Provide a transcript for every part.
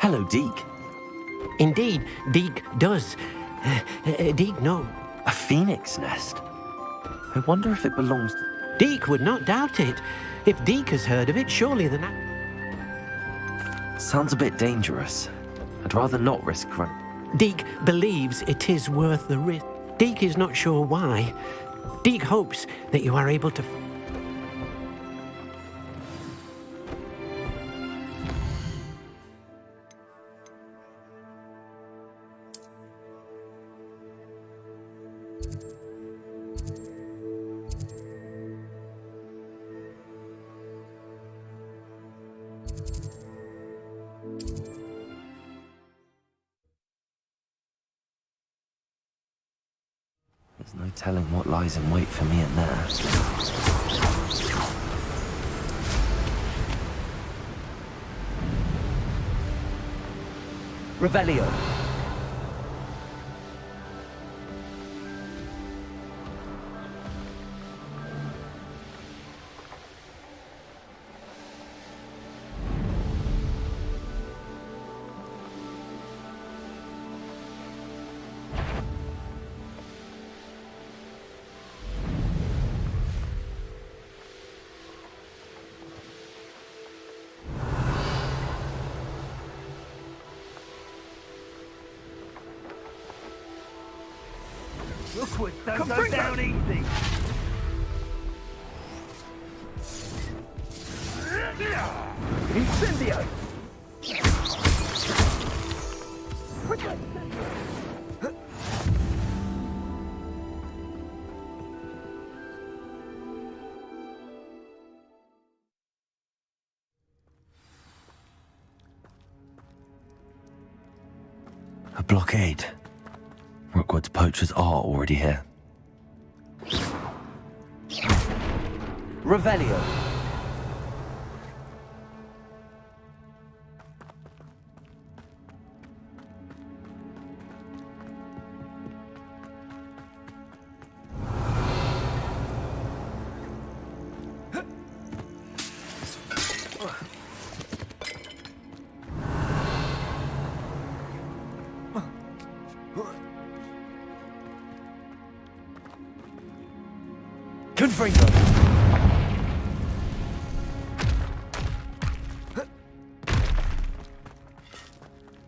Hello, Deke. Indeed, Deke does. Deke knows. A phoenix nest? I wonder if it belongs to... Deke would not doubt it. If Deke has heard of it, surely the Sounds a bit dangerous. I'd rather not risk running. Deke believes it is worth the risk. Deke is not sure why. Deke hopes that you are able to... There's no telling what lies in wait for me in there. Revelio. Rookwood, don't go down easy. Incendio! A blockade. Rookwood's poachers are already here. Revelio. Confringo.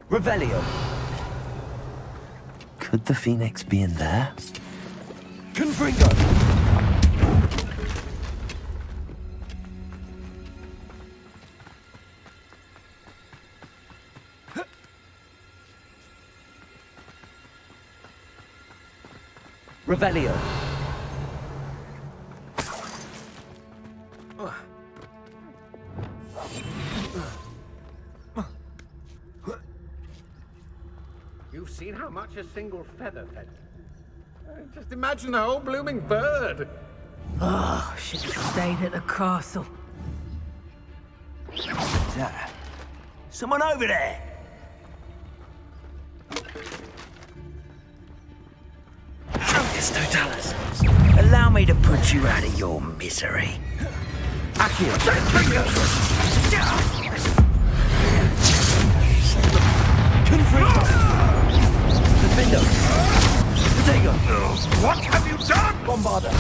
Revelio. Could the phoenix be in there? Confringo. Revelio. You've seen how much a single feather fetches. Just imagine the whole blooming bird. Oh, should have stayed at the castle. Someone over there! Focus, Totalis. Allow me to put you out of your misery. Accio. Confringo. Defender. Protego. What have you done? Bombarda.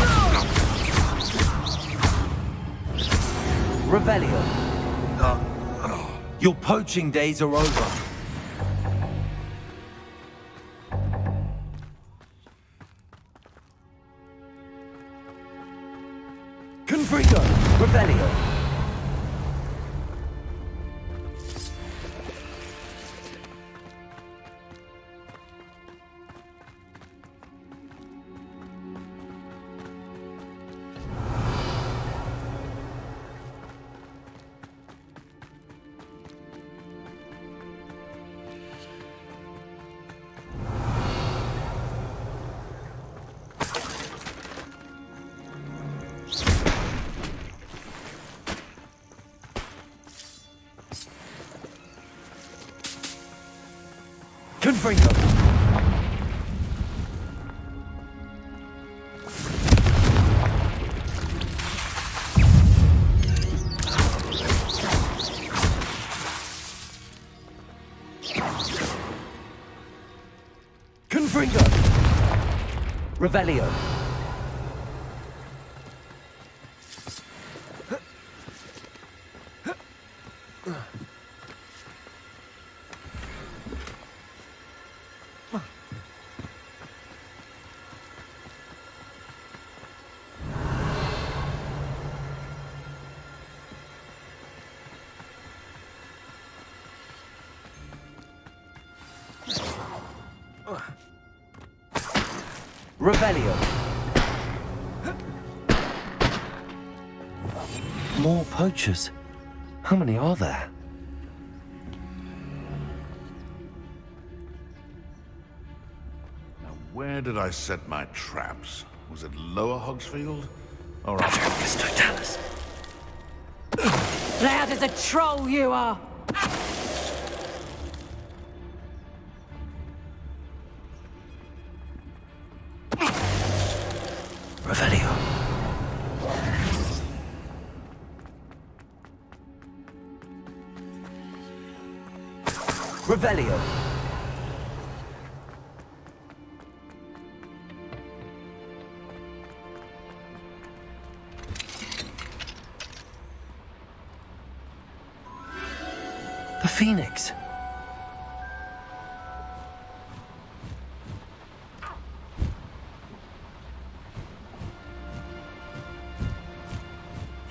Revelio. Your poaching days are over. Confringo. Revelio. Confringo. Revelio. Revelio. More poachers. How many are there? Now, where did I set my traps? Was it Lower Hogsfield? Or up? Atrocus Totalis. Loud as a troll you are! Revelio. Revelio. The Phoenix.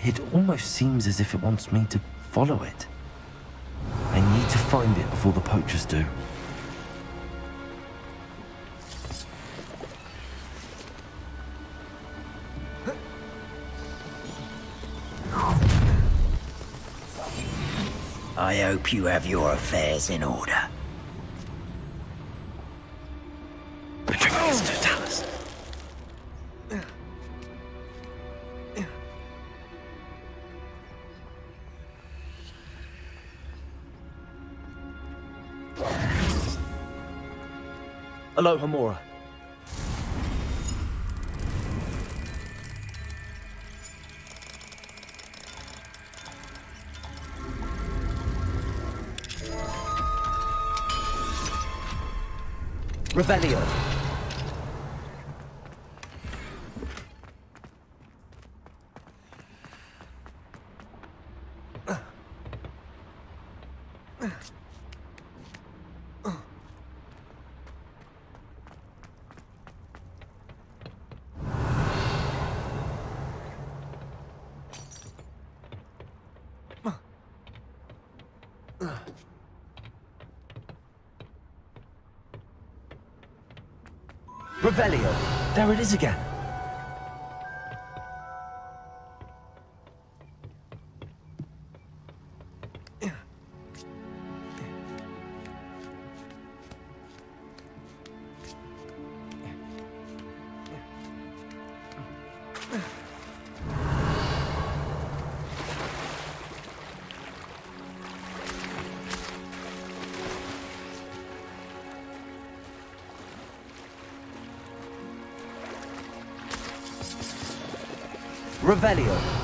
It almost seems as if it wants me to follow it. I need to find it before the poachers do. I hope you have your affairs in order. Atrocus Totalis. Alohomora. Revelio. Revelio. There it is again. Revelio.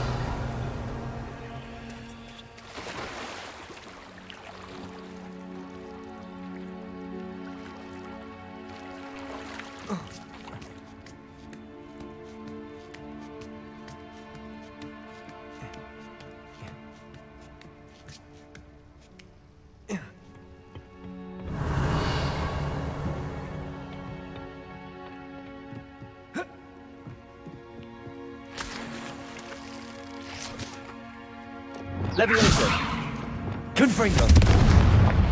Levioso. Confringo.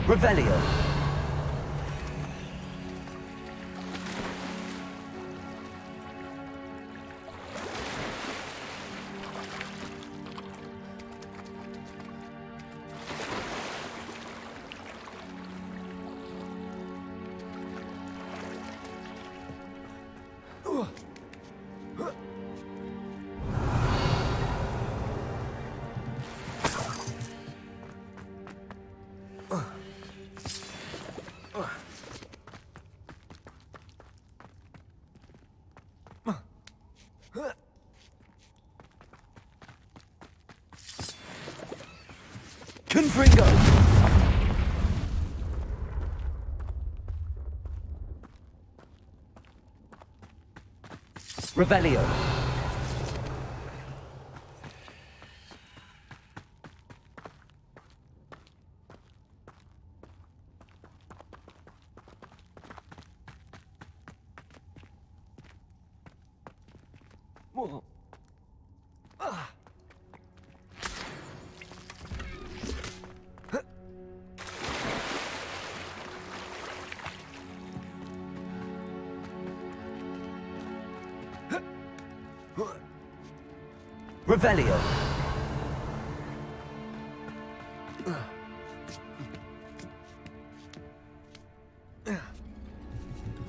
Revelio. Confringo. Revelio. Revelio.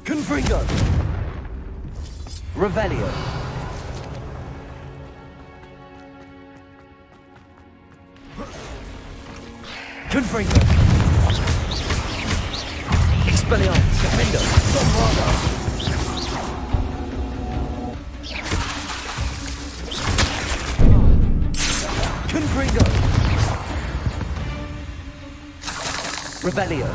Confringo. Revelio. Confringo. Expelliarmus. Defendo. Bombardo. Confringo. Revelio.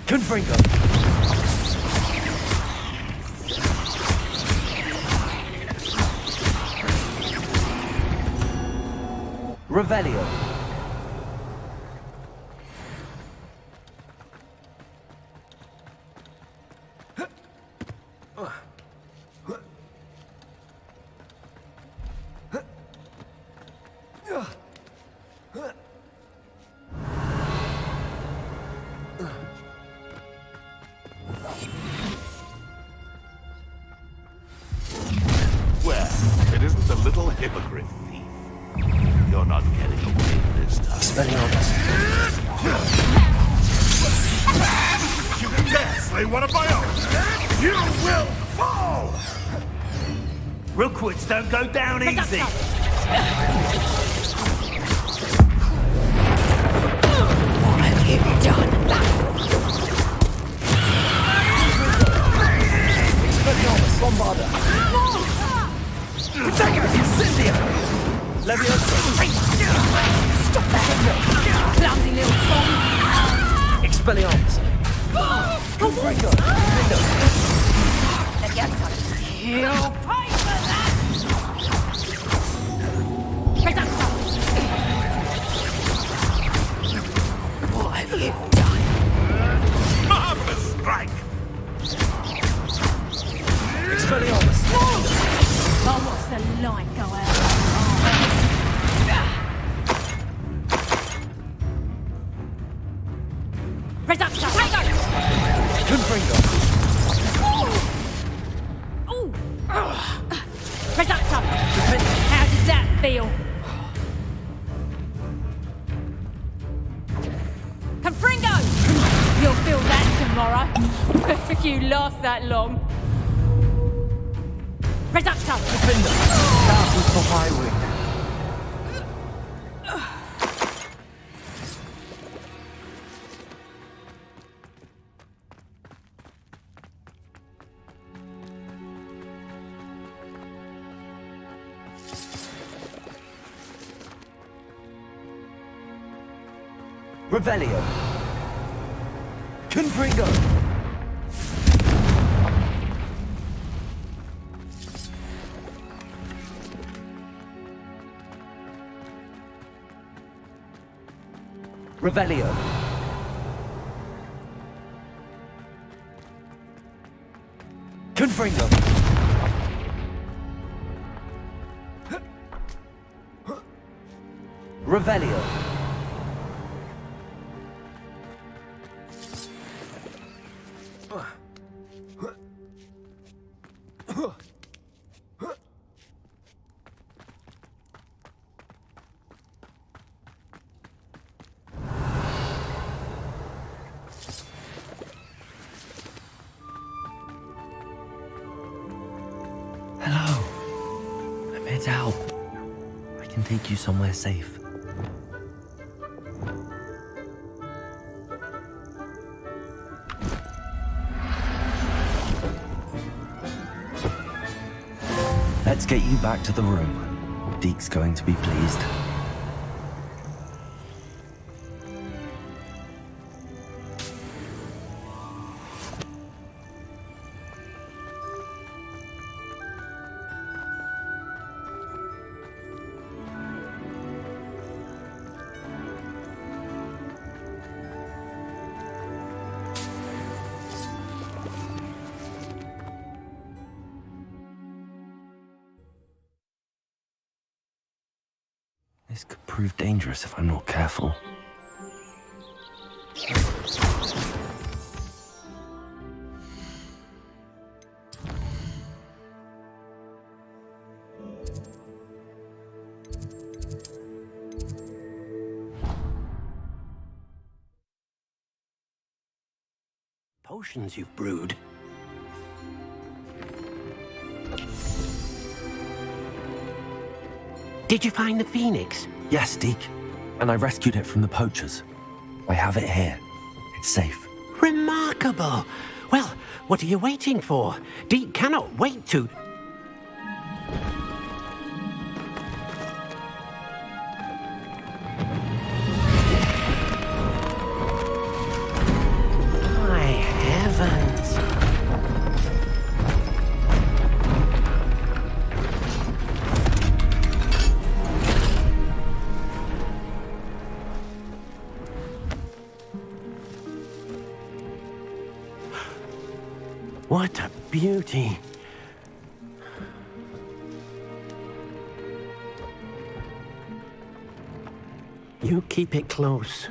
Confringo. Revelio. Well, it isn't the little hippogriff thief. You're not getting away this time. Expelliarmus. You dare slay one of my own! You will fall! Rookwoods don't go down easy. What have you done? Expelliarmus. Bombarda. Protego. Incendio. Leviosa. Stop that! Clumsy little bomb! Expelliarmus. Confringo. Defendo. You'll pay for that! Reducto! What have you done? Marvelous strike! Expelliarmus. Oh, what's the light go out? Reducto! Confringo. Ooh! Reducto! How does that feel? Confringo! You'll feel that tomorrow. If you last that long. Reducto! Defender. Castles for Highwing. Revelio. Confringo. Revelio. Confringo. Revelio. Hello. I'm here to help. I can take you somewhere safe. Let's get you back to the room. Deke's going to be pleased. This could prove dangerous if I'm not careful. Potions you've brewed. Did you find the Phoenix? Yes, Deke. And I rescued it from the poachers. I have it here. It's safe. Remarkable! Well, what are you waiting for? Deke cannot wait to... My heavens! What a beauty! You keep it close.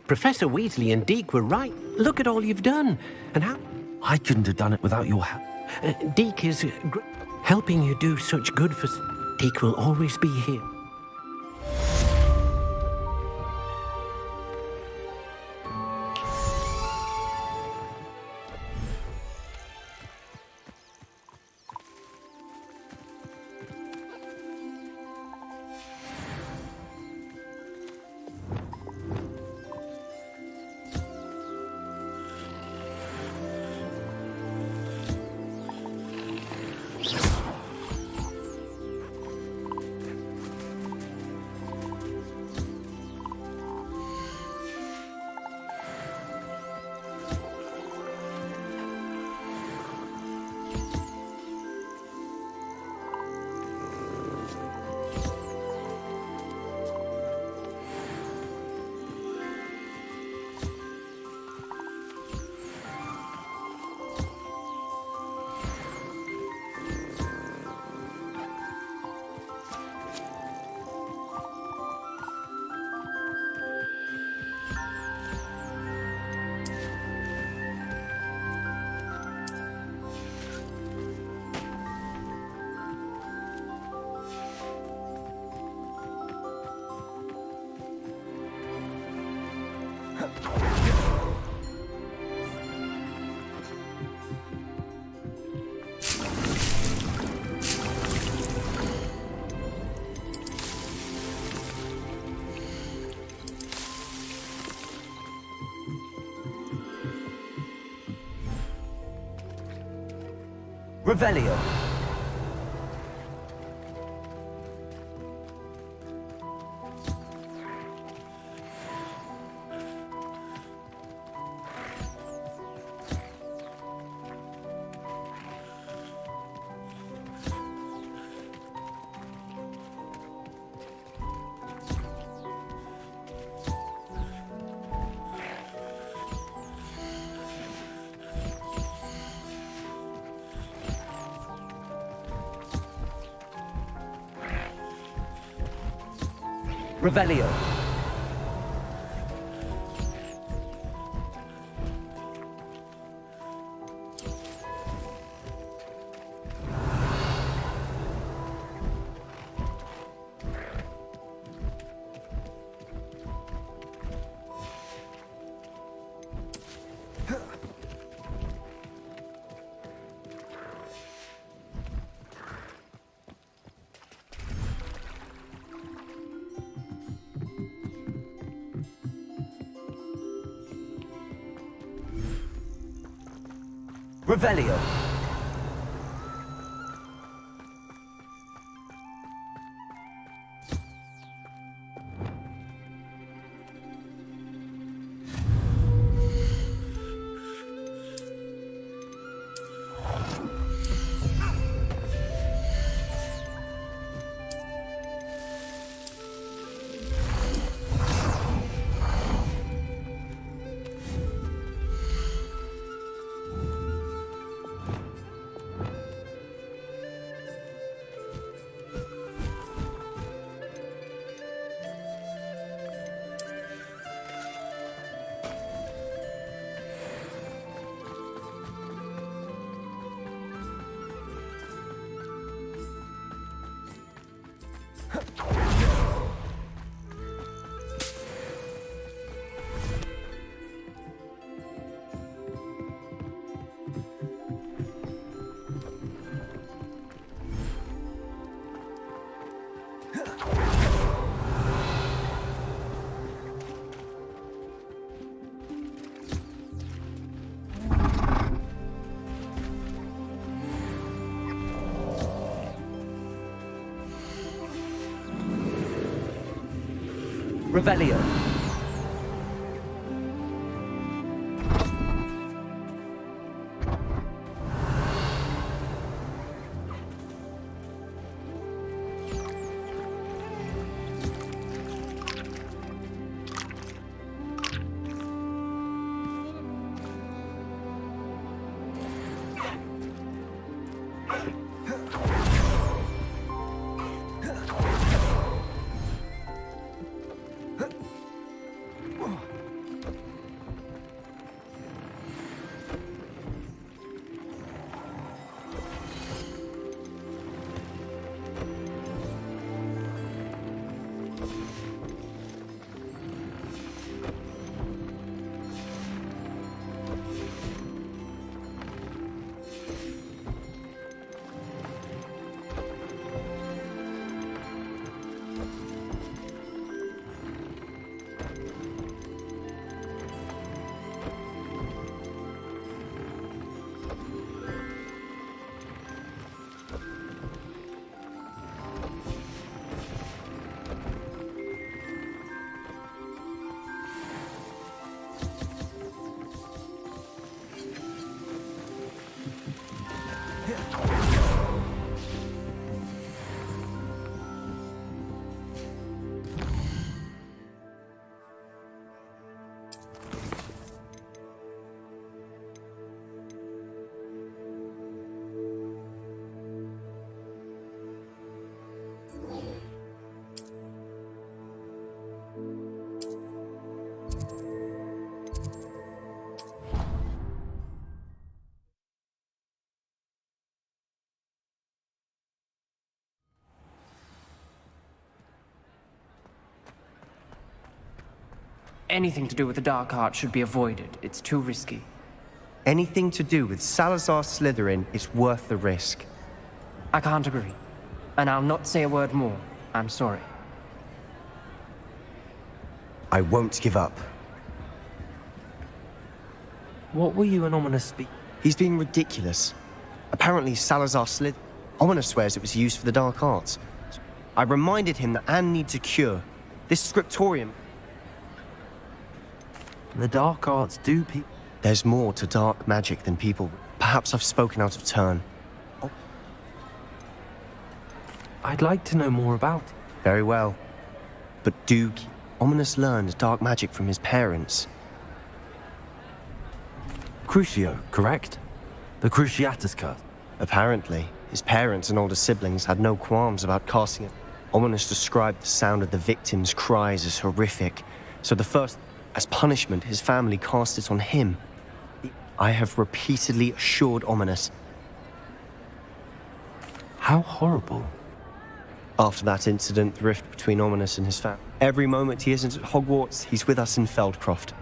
Professor Weasley and Deke were right. Look at all you've done. And how... I couldn't have done it without your help. Deke is helping you do such good for... Deke will always be here. Revelio. Revelio. Revelio. Revelio. Anything to do with the Dark Art should be avoided. It's too risky. Anything to do with Salazar Slytherin is worth the risk. I can't agree. And I'll not say a word more. I'm sorry. I won't give up. What were you and Ominous speak? He's being ridiculous. Apparently Salazar Slytherin... Ominous swears it was used for the Dark Arts. I reminded him that Anne needs a cure. This scriptorium... The Dark Arts do people. There's more to dark magic than people. Perhaps I've spoken out of turn. I'd like to know more about it. Very well. But Ominous learned dark magic from his parents. Crucio, correct? The Cruciatus curse. Apparently, his parents and older siblings had no qualms about casting it. Ominous described the sound of the victims' cries as horrific, so as punishment, his family cast it on him. I have repeatedly assured Ominous. How horrible. After that incident, the rift between Ominous and his family. Every moment he isn't at Hogwarts, he's with us in Feldcroft.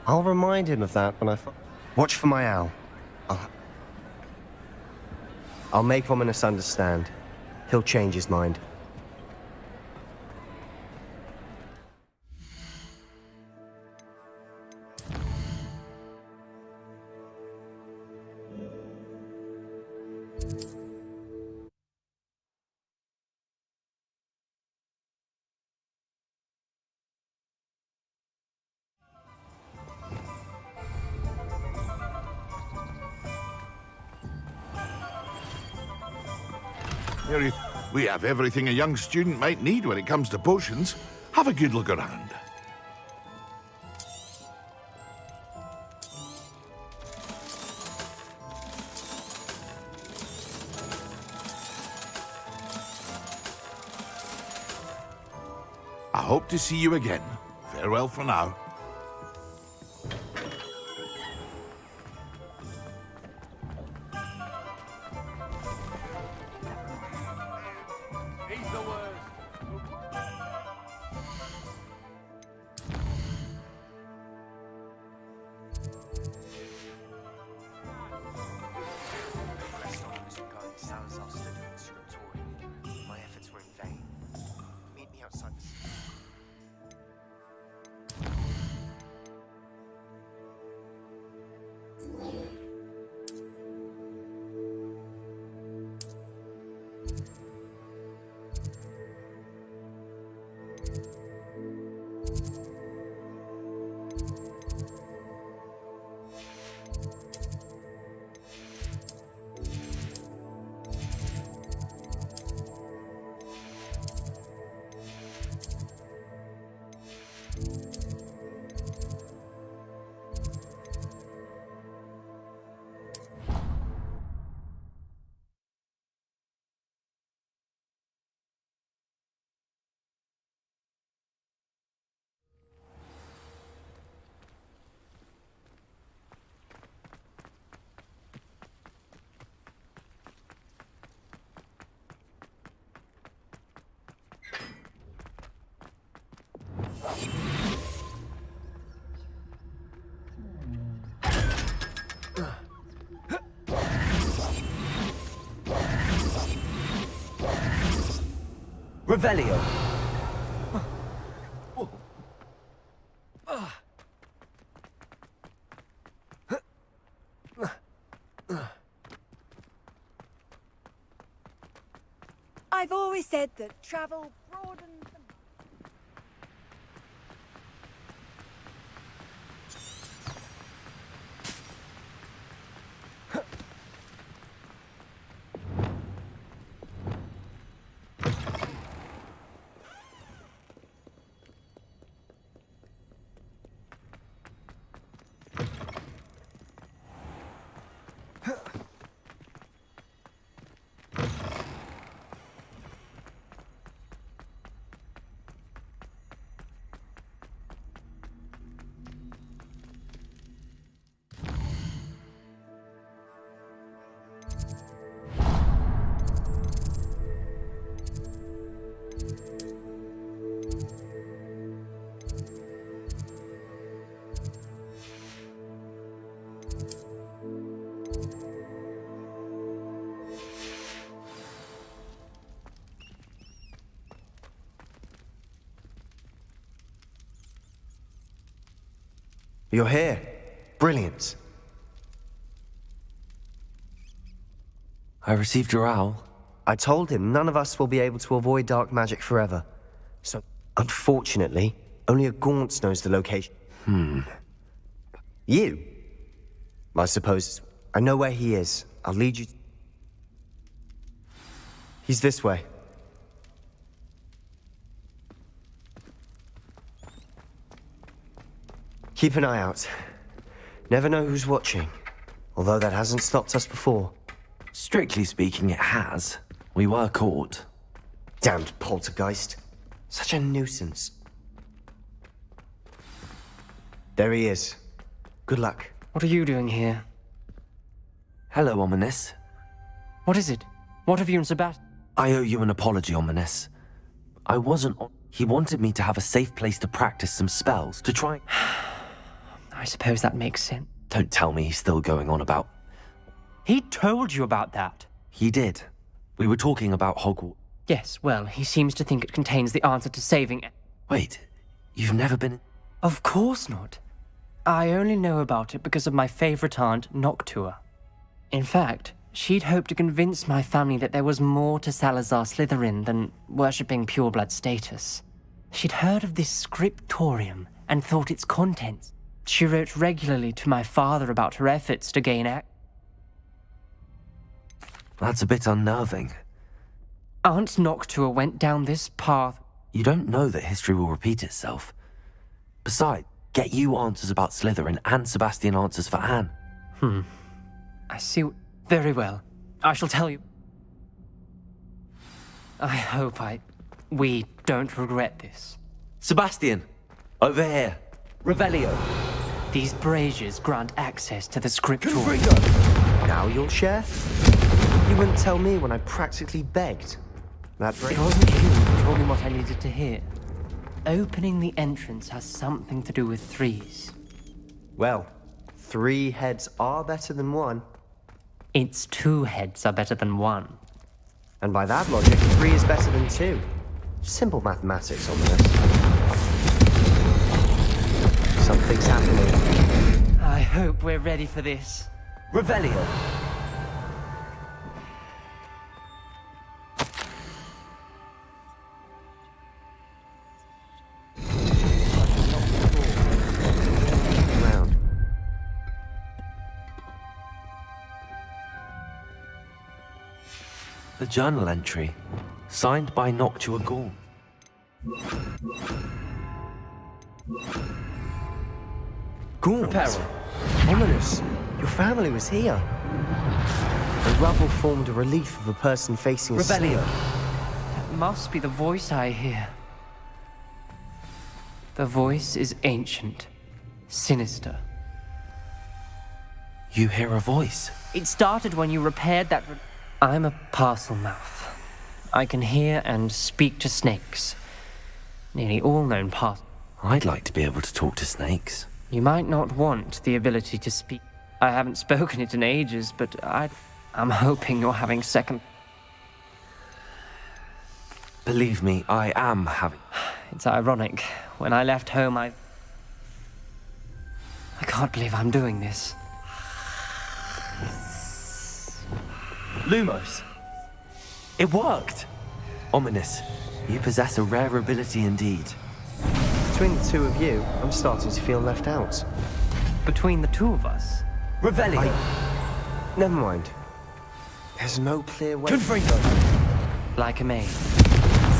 I'll remind him of that when watch for my owl. I'll make Ominous understand. He'll change his mind. We have everything a young student might need when it comes to potions. Have a good look around. I hope to see you again. Farewell for now. He's the worst. Salazar Slytherin's Scriptorium. My efforts were in vain. Meet me outside the... Revelio. I've always said that travel broadens the... You're here. Brilliant. I received your owl. I told him none of us will be able to avoid dark magic forever. So, unfortunately, only a Gaunt knows the location. You? I suppose. I know where he is. I'll lead you... He's this way. Keep an eye out. Never know who's watching. Although that hasn't stopped us before. Strictly speaking, it has. We were caught. Damned poltergeist. Such a nuisance. There he is. Good luck. What are you doing here? Hello, Ominis. What is it? What have you and Sebastian? I owe you an apology, Ominis. I wasn't... He wanted me to have a safe place to practice some spells, to try... I suppose that makes sense. Don't tell me he's still going on about... He told you about that. He did. We were talking about Hogwarts. Yes, well, he seems to think it contains the answer to saving... Wait, you've never been... Of course not. I only know about it because of my favorite aunt, Noctua. In fact, she'd hoped to convince my family that there was more to Salazar Slytherin than worshipping pureblood status. She'd heard of this scriptorium and thought its contents. She wrote regularly to my father about her efforts to gain That's a bit unnerving. Aunt Noctua went down this path. You don't know that history will repeat itself. Besides, get you answers about Slytherin and Sebastian answers for Anne. I see. Very well. I shall tell you. I hope we don't regret this. Sebastian! Over here. Revelio. These braziers grant access to the scriptural. Now you'll share? You wouldn't tell me when I practically begged. That It wasn't you who told me what I needed to hear. Opening the entrance has something to do with threes. Well, 3 heads are better than 1. Its 2 heads are better than 1. And by that logic, 3 is better than 2. Simple mathematics on this. Something's happening. I hope we're ready for this. Revelio. Round. The journal entry, signed by Noctua Gaunt. Gaunt. Ominous. Your family was here. The rubble formed a relief of a person facing a Revelio. That must be the voice I hear. The voice is ancient, sinister. You hear a voice. It started when you repaired that. I'm a parcel mouth. I can hear and speak to snakes. Nearly all known parcels. I'd like to be able to talk to snakes. You might not want the ability to speak. I haven't spoken it in ages, but I'm hoping you're having second. Believe me, I am having. It's ironic. When I left home, I can't believe I'm doing this. Lumos. It worked. Ominous. You possess a rare ability indeed. Between the 2 of you, I'm starting to feel left out. Between the 2 of us. Revelio. Never mind. There's no clear way. Like a maid.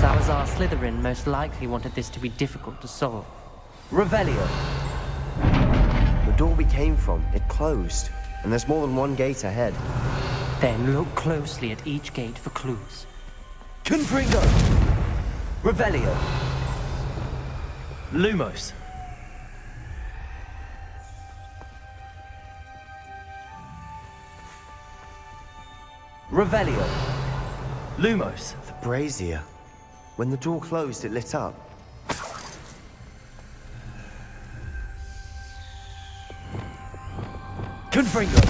Salazar Slytherin most likely wanted this to be difficult to solve. Revelio. The door we came from, it closed. And there's more than 1 gate ahead. Then look closely at each gate for clues. Confringo. Revelio. Lumos. Revelio. Lumos. The brazier. When the door closed, it lit up. Confringo.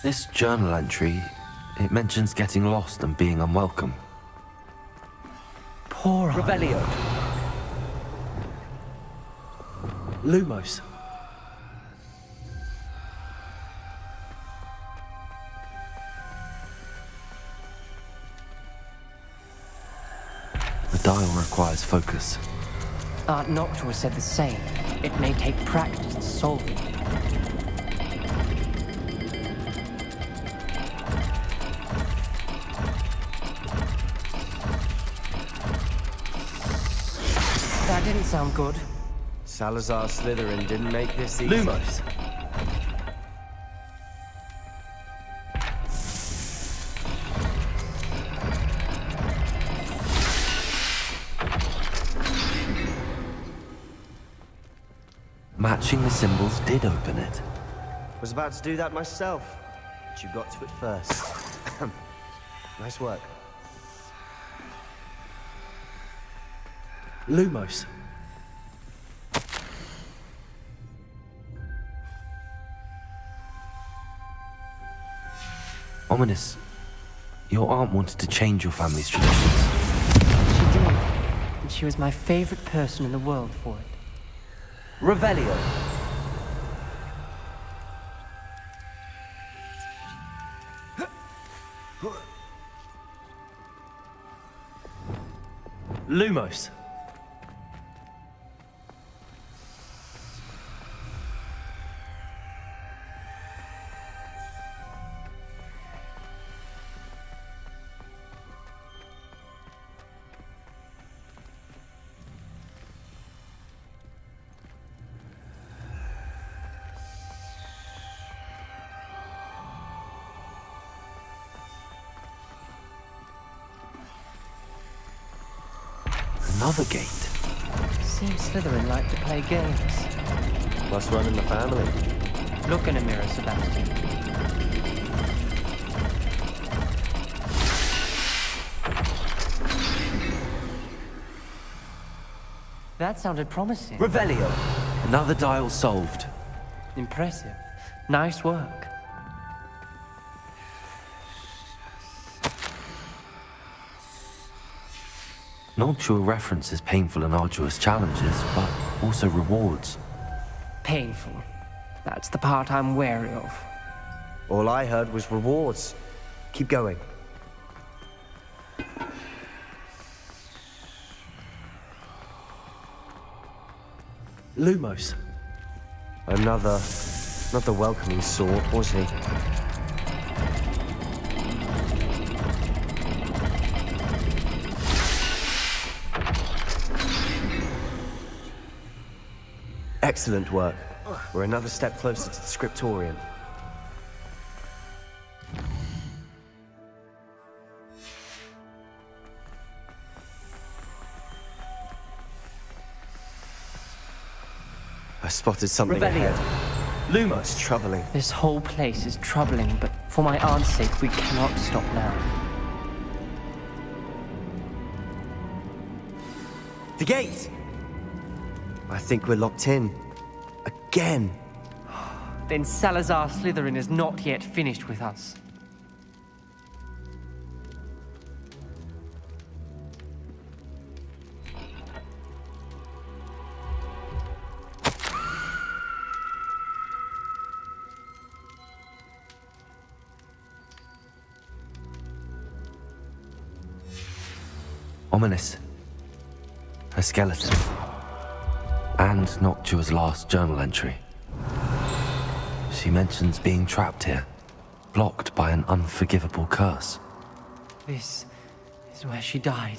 This journal entry, it mentions getting lost and being unwelcome. Poor Revelio. Lumos. The dial requires focus. Aunt Noctua said the same. It may take practice to solve it. That didn't sound good. Salazar Slytherin didn't make this easy. Lumos. Matching the symbols did open it. Was about to do that myself, but you got to it first. Nice work. Lumos. Ominous. Your aunt wanted to change your family's traditions. She did. And she was my favorite person in the world for it. Revelio. Lumos. Another gate. Seems Slytherin like to play games. Must run in the family. Look in a mirror, Sebastian. That sounded promising. Revelio. Another dial solved. Impressive. Nice work. Noctua references painful and arduous challenges, but also rewards. Painful. That's the part I'm wary of. All I heard was rewards. Keep going. Lumos. Another welcoming sort, was he? Excellent work. We're another step closer to the scriptorium. I spotted something Revelio. ahead. Lumos. It's troubling. This whole place is troubling, but for my aunt's sake, we cannot stop now. The gate! I think we're locked in. Again. Then Salazar Slytherin is not yet finished with us. Ominous. A skeleton. And Noctua's last journal entry. She mentions being trapped here, blocked by an unforgivable curse. This is where she died.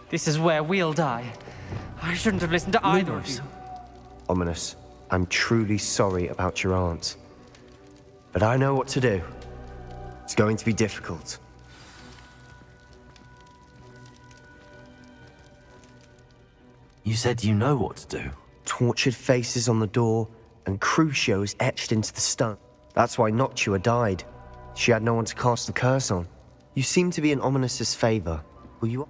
This is where we'll die. I shouldn't have listened to either of you. Ominous, I'm truly sorry about your aunt. But I know what to do. It's going to be difficult. You said you know what to do. Tortured faces on the door, and Crucios etched into the stone. That's why Noctua died. She had no one to cast the curse on. You seem to be in Ominous's favor. Will you...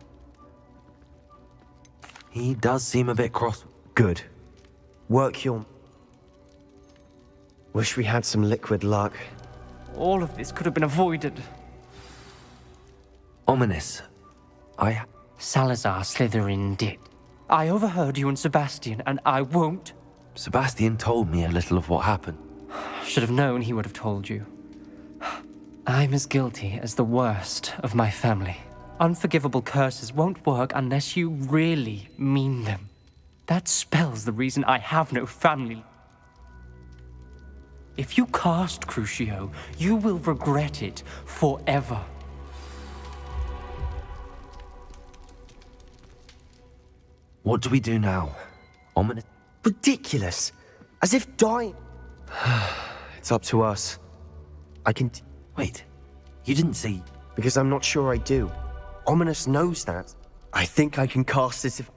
He does seem a bit cross. Good. Work your... Wish we had some liquid luck. All of this could have been avoided. Ominous. Salazar Slytherin did. I overheard you and Sebastian, and I won't. Sebastian told me a little of what happened. Should have known he would have told you. I'm as guilty as the worst of my family. Unforgivable curses won't work unless you really mean them. That spells the reason I have no family. If you cast Crucio, you will regret it forever. What do we do now? Ominous. Ridiculous! As if dying... It's up to us. I can... Wait, you didn't say... Because I'm not sure I do. Ominous knows that. I think I can cast it if...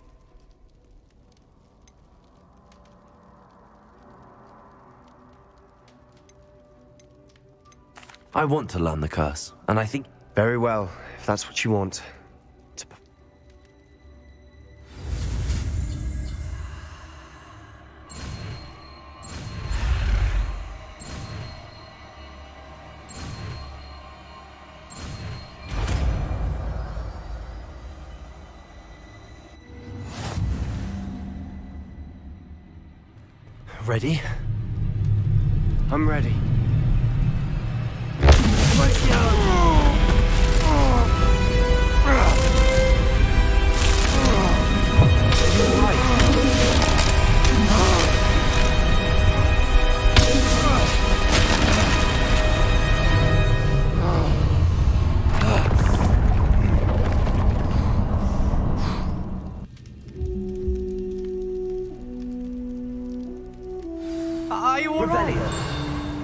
I want to learn the curse, and I think... Very well, if that's what you want. Ready? I'm ready.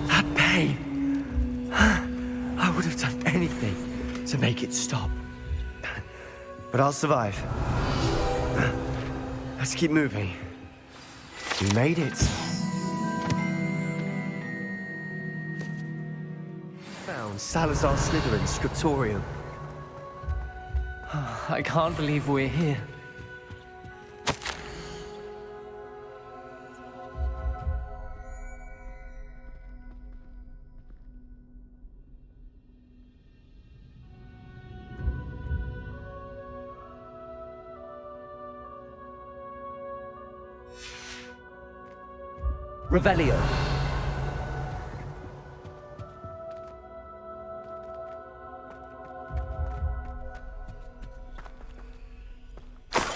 That pain. I would have done anything to make it stop. But I'll survive. Let's keep moving. We made it. Found Salazar Slytherin's scriptorium. I can't believe we're here. Revelio.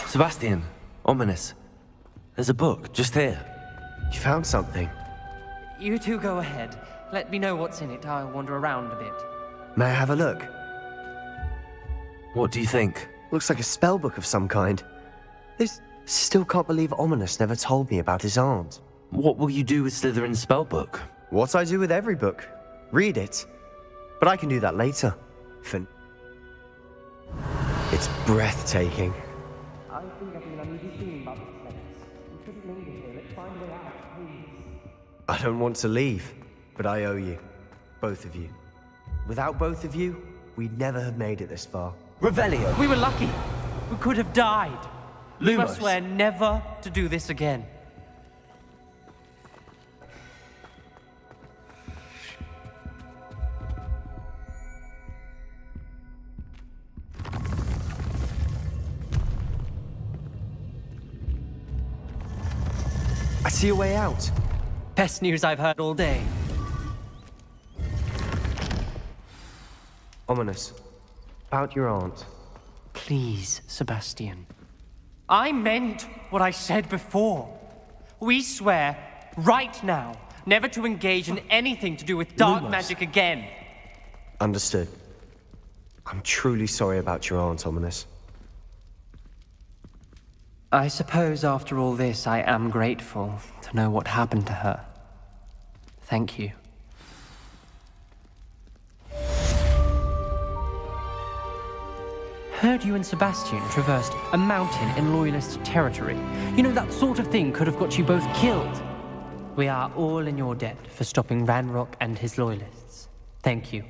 Sebastian, ominous. There's a book just here. You found something. You two go ahead. Let me know what's in it. I'll wander around a bit. May I have a look? What do you think? Looks like a spell book of some kind. This still can't believe Ominous never told me about his aunt. What will you do with Slytherin's spellbook? What I do with every book. Read it. But I can do that later. It's breathtaking. I think I've been uneasy feeling about this place. We shouldn't linger here. Let's find a way out, please. I don't want to leave, but I owe you. Both of you. Without both of you, we'd never have made it this far. Revelio. We were lucky. We could have died. We Lumos. must swear never to do this again. I see a way out. Best news I've heard all day. Ominous. About your aunt. Please, Sebastian. I meant what I said before. We swear, right now, never to engage in anything to do with dark Lumos. magic again. Understood. I'm truly sorry about your aunt, Ominous. I suppose after all this, I am grateful to know what happened to her. Thank you. Heard you and Sebastian traversed a mountain in Loyalist territory. You know, that sort of thing could have got you both killed. We are all in your debt for stopping Ranrock and his Loyalists. Thank you.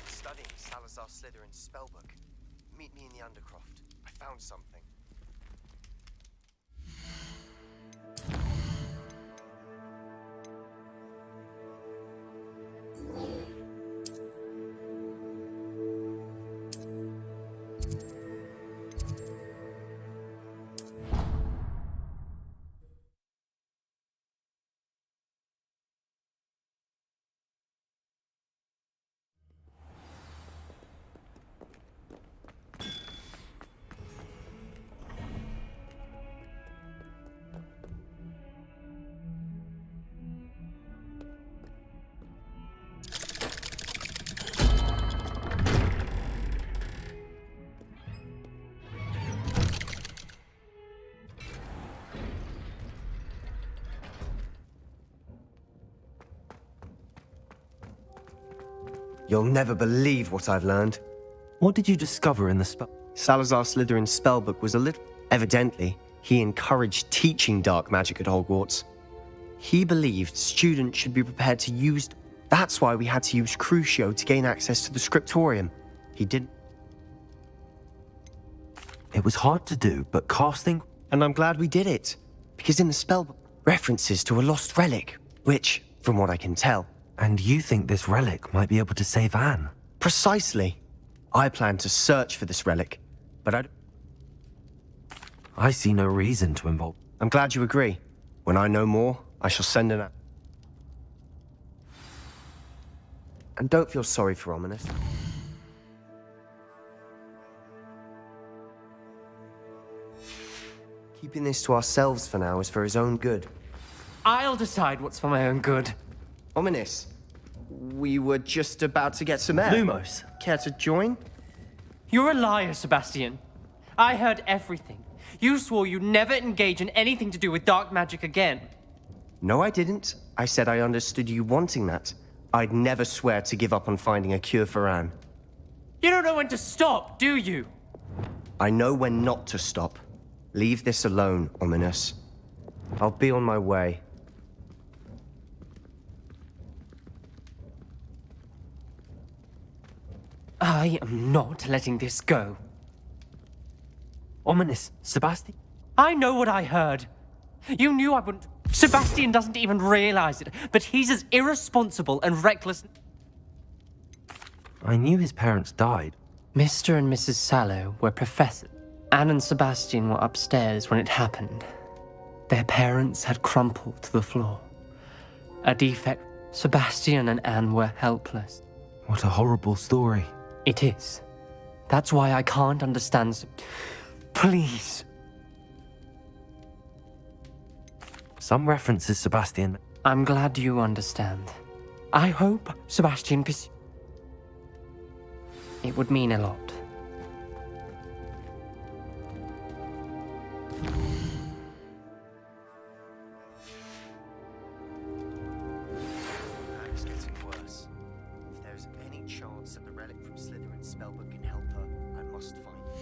Studying Salazar Slytherin's spellbook. Meet me in the Undercroft. I found something. You'll never believe what I've learned. What did you discover in the spell? Salazar Slytherin's spellbook was a little... Evidently, he encouraged teaching dark magic at Hogwarts. He believed students should be prepared to use... That's why we had to use Crucio to gain access to the scriptorium. He didn't... It was hard to do, but casting... And I'm glad we did it. Because in the spellbook, references to a lost relic, which, from what I can tell... And you think this relic might be able to save Anne? Precisely. I plan to search for this relic, but I see no reason to involve... I'm glad you agree. When I know more, I shall send an... And don't feel sorry for Ominous. Keeping this to ourselves for now is for his own good. I'll decide what's for my own good. Ominous, we were just about to get some air. Lumos. Care to join? You're a liar, Sebastian. I heard everything. You swore you'd never engage in anything to do with dark magic again. No, I didn't. I said I understood you wanting that. I'd never swear to give up on finding a cure for Anne. You don't know when to stop, do you? I know when not to stop. Leave this alone, Ominous. I'll be on my way. I am not letting this go. Ominous, Sebastian? I know what I heard. You knew I wouldn't... Sebastian doesn't even realize it, but he's as irresponsible and reckless... I knew his parents died. Mr. and Mrs. Sallow were professors. Anne and Sebastian were upstairs when it happened. Their parents had crumpled to the floor. A defect. Sebastian and Anne were helpless. What a horrible story. It is. That's why I can't understand... Please. Some references, Sebastian. I'm glad you understand. I hope Sebastian... It would mean a lot. It's getting worse. If there's any chance that the relic from Slytherin's spellbook can help her, I must find it.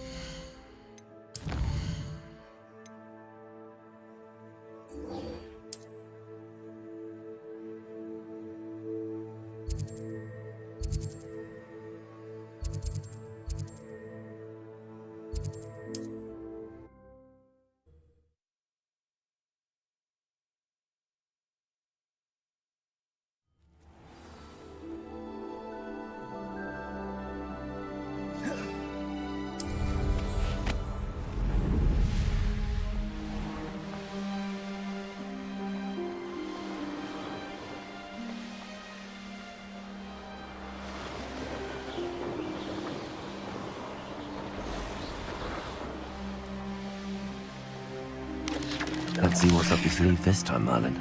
Let's see what's up your sleeve this time, Merlin.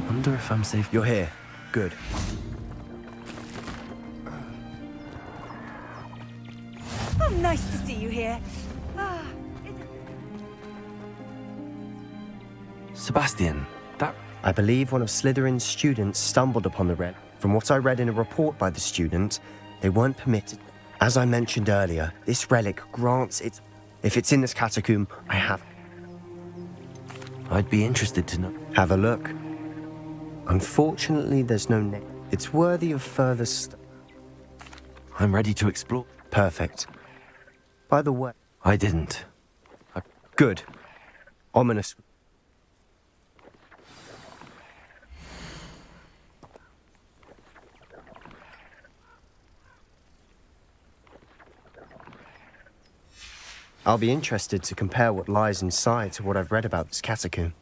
Wonder if I'm safe. You're here. Good. Oh, nice to see you here. Sebastian, that... I believe one of Slytherin's students stumbled upon the relic. From what I read in a report by the student, they weren't permitted. As I mentioned earlier, this relic grants its... If it's in this catacomb, I have... I'd be interested to know. Have a look. Unfortunately, there's no name. It's worthy of further I'm ready to explore. Perfect. By the way... I didn't. Good. Ominous. I'll be interested to compare what lies inside to what I've read about this catacomb.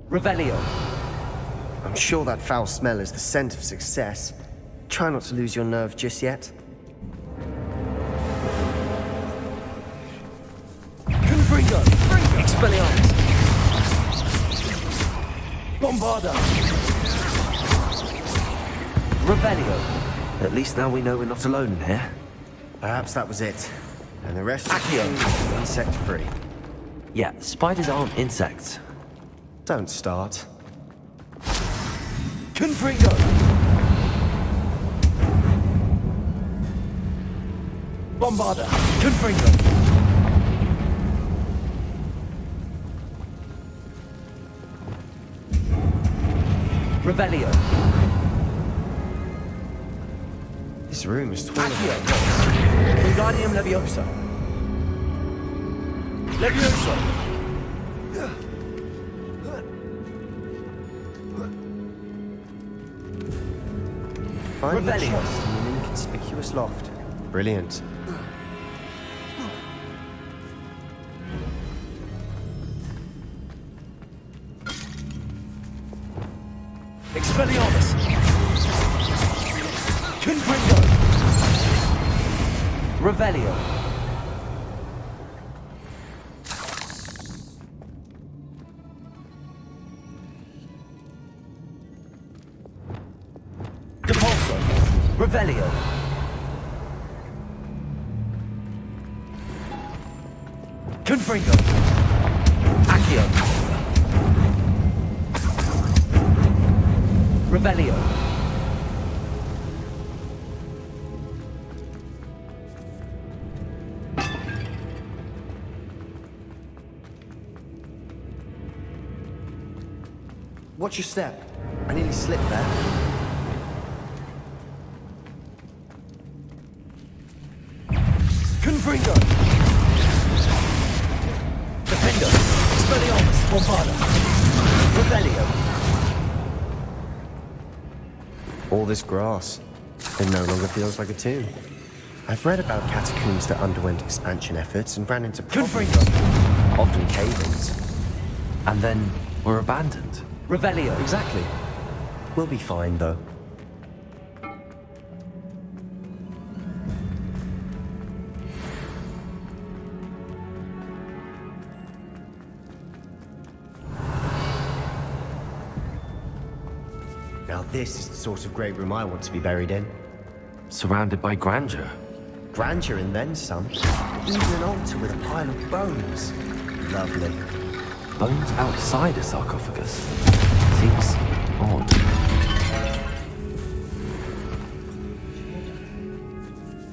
Revelio. I'm sure that foul smell is the scent of success. Try not to lose your nerve just yet. Confringo. Expelliarmus. Bombarda. Revelio. At least now we know we're not alone in here. Perhaps that was it. And the rest Accio. is insect-free. Yeah, spiders aren't insects. Don't start. Confringo. Bombarda. Confringo. Revelio. This room is taller Accio. than it Wingardium Leviosa. Leviosa. Find the Revelio. chest in an inconspicuous loft. Brilliant. Expelliarmus. Confringo. Revelio. Depulso. Revelio. Confringo. Accio. Revelio. Watch your step. I nearly slipped there. Confringo. Defendo. Expelliarmus. Bombada. Revelio. All this grass. It no longer feels like a tomb. I've read about catacombs that underwent expansion efforts and ran into problems. Confringo. Often cave-ins. And then were abandoned. Revelio. Exactly. We'll be fine, though. Now this is the sort of great room I want to be buried in. Surrounded by grandeur. Grandeur and then some. Even an altar with a pile of bones. Lovely. Bones outside a sarcophagus. Seems odd.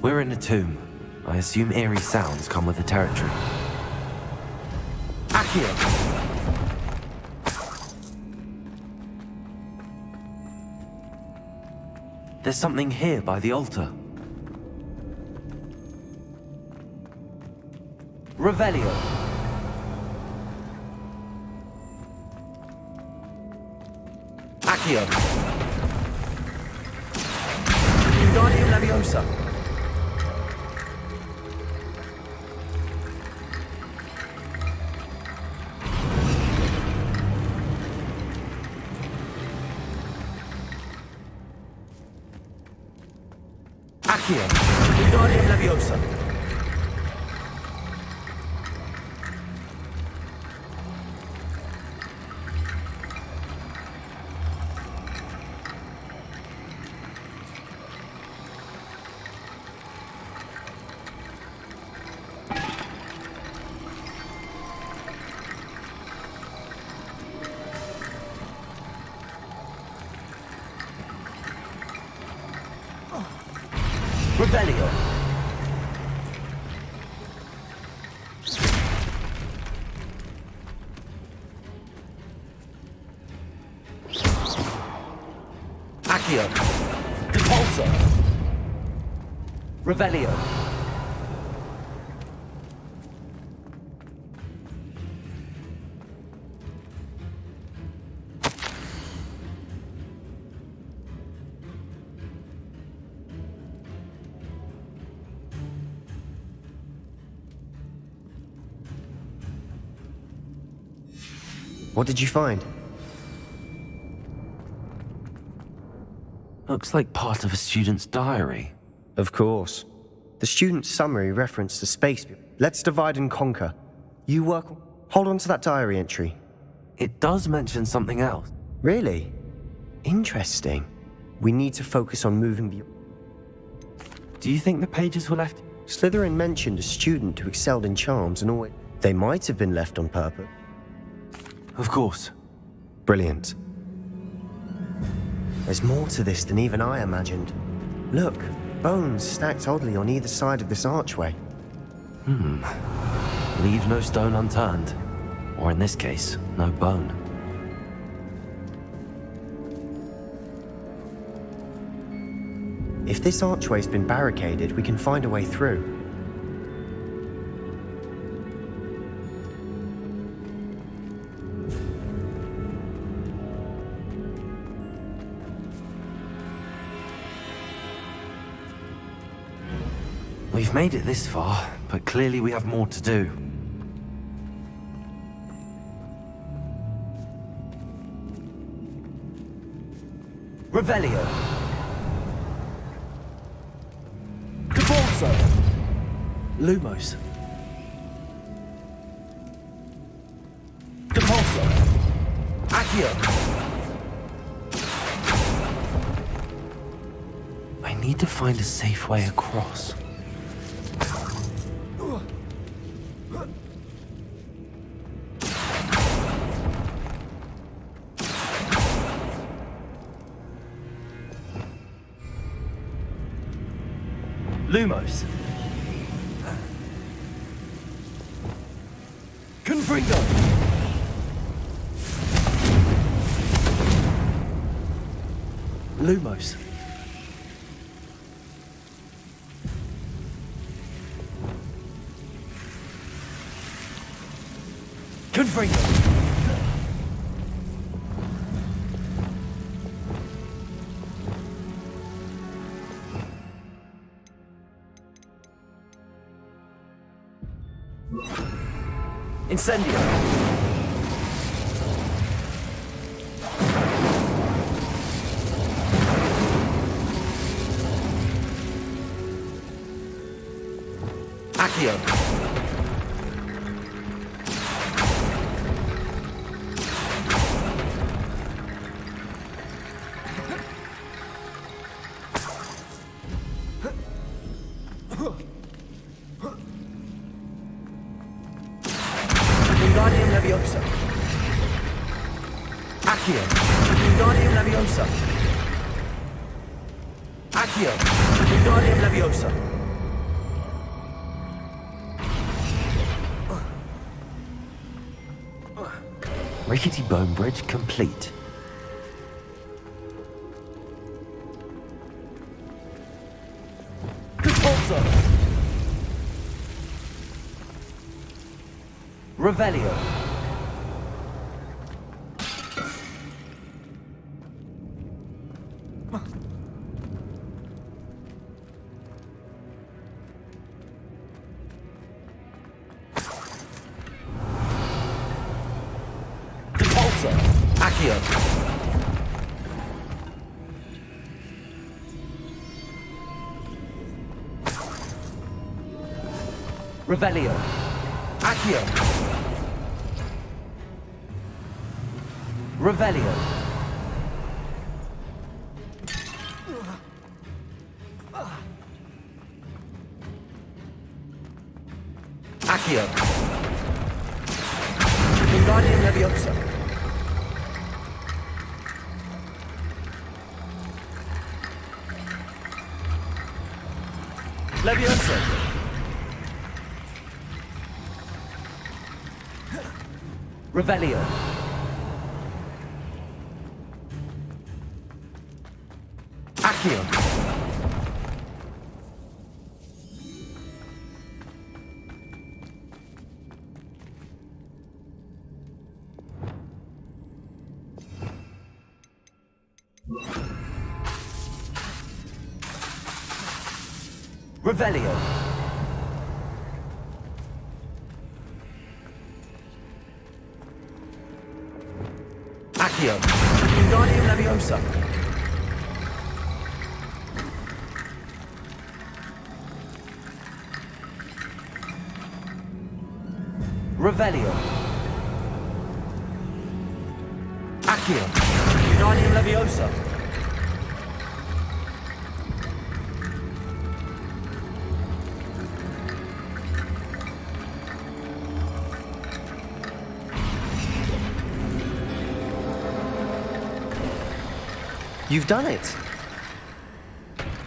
We're in a tomb. I assume eerie sounds come with the territory. Accio. There's something here by the altar. Revelio. Accio. Wingardium Leviosa. Accio. Wingardium Leviosa. Revelio. Accio. Depulso. Revelio. What did you find? Looks like part of a student's diary. Of course. The student's summary referenced the space. Let's divide and conquer. You work... Hold on to that diary entry. It does mention something else. Really? Interesting. We need to focus on moving beyond... Do you think the pages were left? Slytherin mentioned a student who excelled in charms and always... They might have been left on purpose. Of course. Brilliant. There's more to this than even I imagined. Look, bones stacked oddly on either side of this archway. Leave no stone unturned. Or in this case, no bone. If this archway's been barricaded, we can find a way through. We've made it this far, but clearly we have more to do. Revelio. Devolso. Lumos. Depulso. Accio. I need to find a safe way across. Lumos. Confringo. Lumos. Confringo. Incendio. Accio. Wingardium Leviosa. Accio. Wingardium Leviosa. Accio. Wingardium Leviosa. Rickety Bone Bridge complete. Depulso. Revelio. Depulso. Accio. Revelio. Accio. Revelio. Accio. Wingardium Leviosa. Leviosa. Revelio. Accio. Revelio. Accio. Wingardium Leviosa. Revelio. Accio. Wingardium Leviosa. You've done it!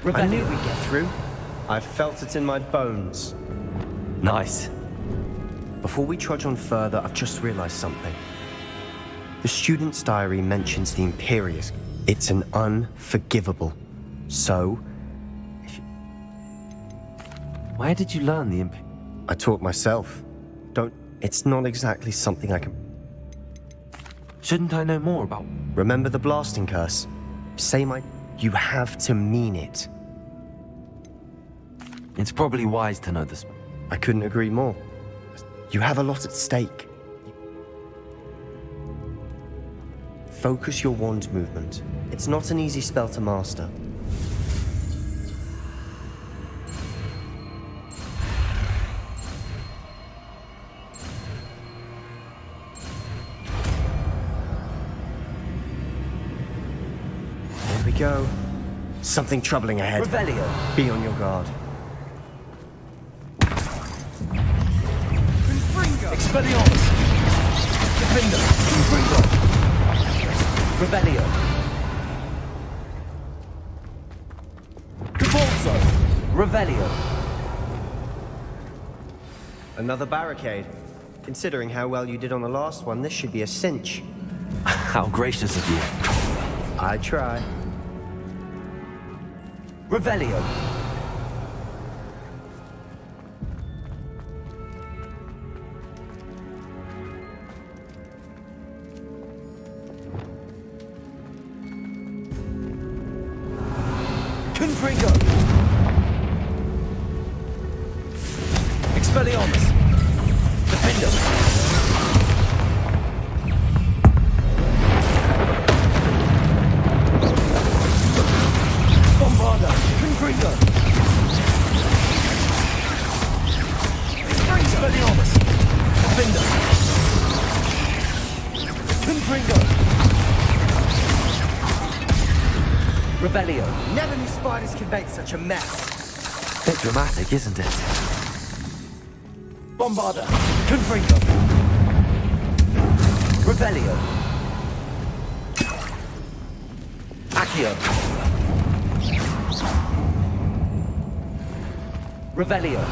I knew we'd get through. I felt it in my bones. Nice. Before we trudge on further, I've just realized something. The student's diary mentions the Imperius. It's an unforgivable. So, Where did you learn the I taught myself. It's not exactly something I can... Shouldn't I know more about... Remember the blasting curse? You have to mean it. It's probably wise to know this. I couldn't agree more. You have a lot at stake. Focus your wand movement. It's not an easy spell to master. Here we go. Something troubling ahead. Revelio. Be on your guard. Expelliarmus. Defender. Confringo. Revelio. Convulso. Revelio. Another barricade. Considering how well you did on the last one, this should be a cinch. How gracious of you. I try. Revelio. Confringo. Expelliarmus. Defender. Bombarda. Confringo. Expelliarmus. Defender. Confringo. Revelio. Never knew spiders could make such a mess. Bit dramatic, isn't it? Bombarda. Confringo. Revelio. Accio. Revelio.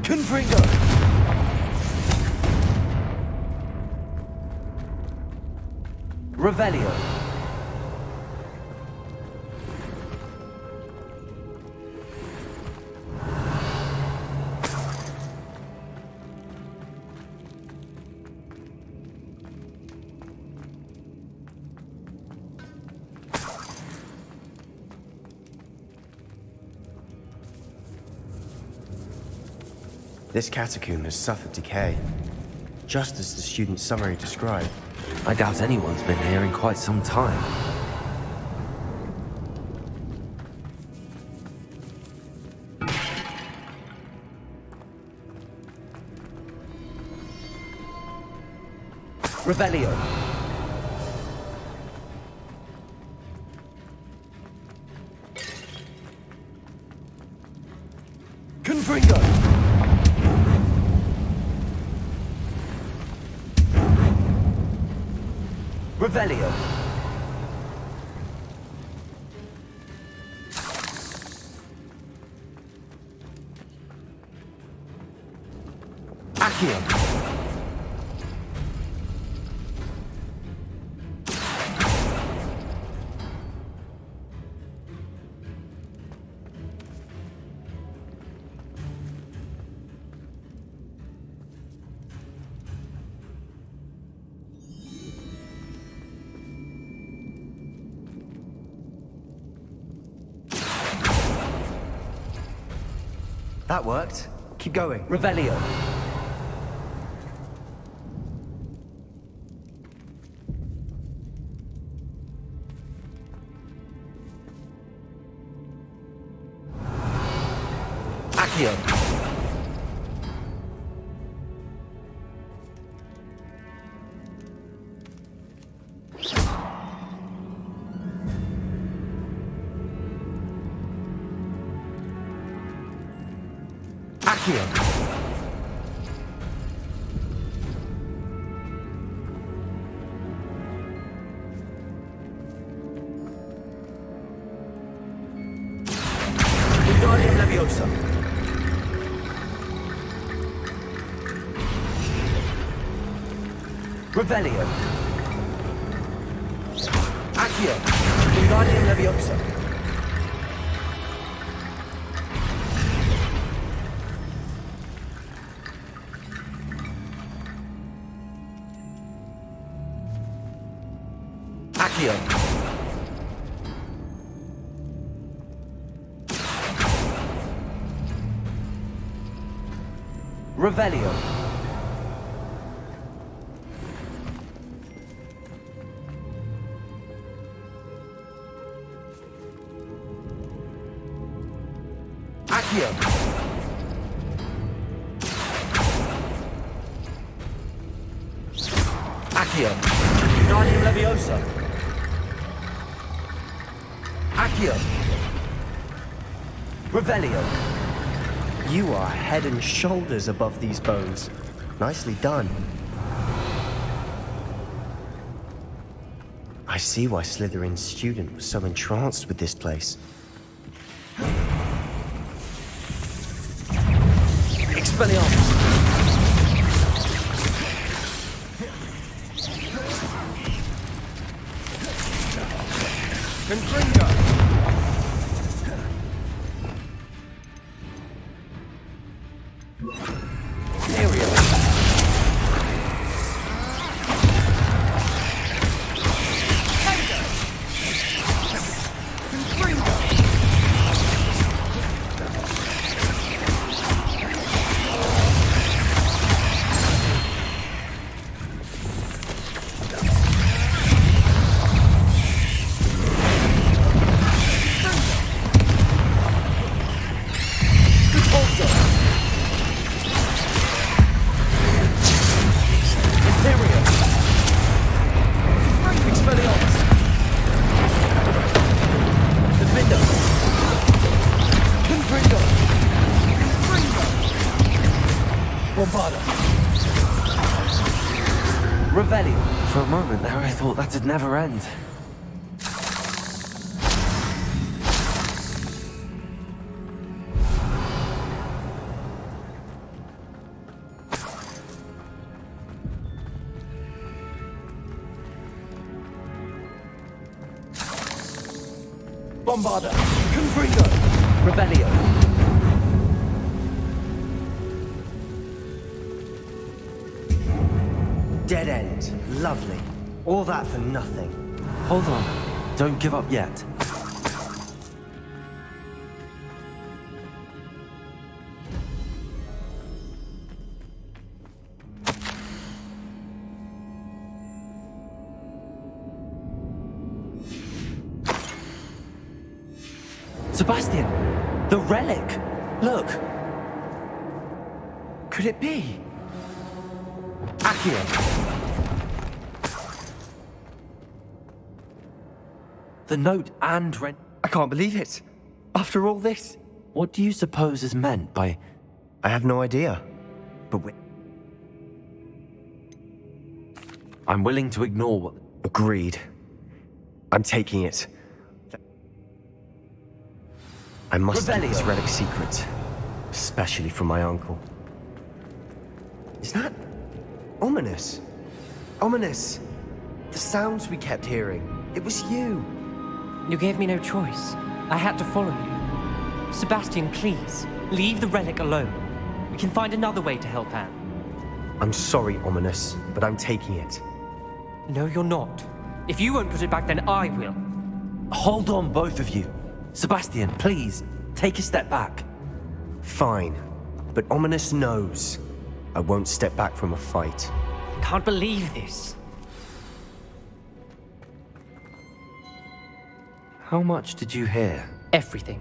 Confringo. Revelio. This catacomb has suffered decay, just as the student's summary described. I doubt anyone's been here in quite some time. Revelio. Confringo. Revelio. Accio. That worked. Keep going. Revelio. Accio. Accio. Wingardium Leviosa. Revelio. Accio. Wingardium Leviosa. Accio. Revelio. Accio. Accio. Wingardium Leviosa. Accio. Revelio. You are head and shoulders above these bones. Nicely done. I see why Slytherin's student was so entranced with this place. Expelliarmus. Confringo. Revelio. For a moment there, I thought that'd never end. Bombarda. Confringo. Revelio. Dead end. Lovely. All that for nothing. Hold on. Don't give up yet. Sebastian! The relic! Look! Could it be? Accio! The note and rent. I can't believe it. After all this. What do you suppose is meant by... I have no idea. But I'm willing to ignore what... Agreed. I'm taking it. I must keep this relic secret. Especially from my uncle. Is that... ominous? Ominous! The sounds we kept hearing. It was you. You gave me no choice. I had to follow you. Sebastian, please, leave the relic alone. We can find another way to help Anne. I'm sorry, Ominous, but I'm taking it. No, you're not. If you won't put it back, then I will. Hold on, both of you. Sebastian, please, take a step back. Fine. But Ominous knows. I won't step back from a fight. Can't believe this. How much did you hear? Everything.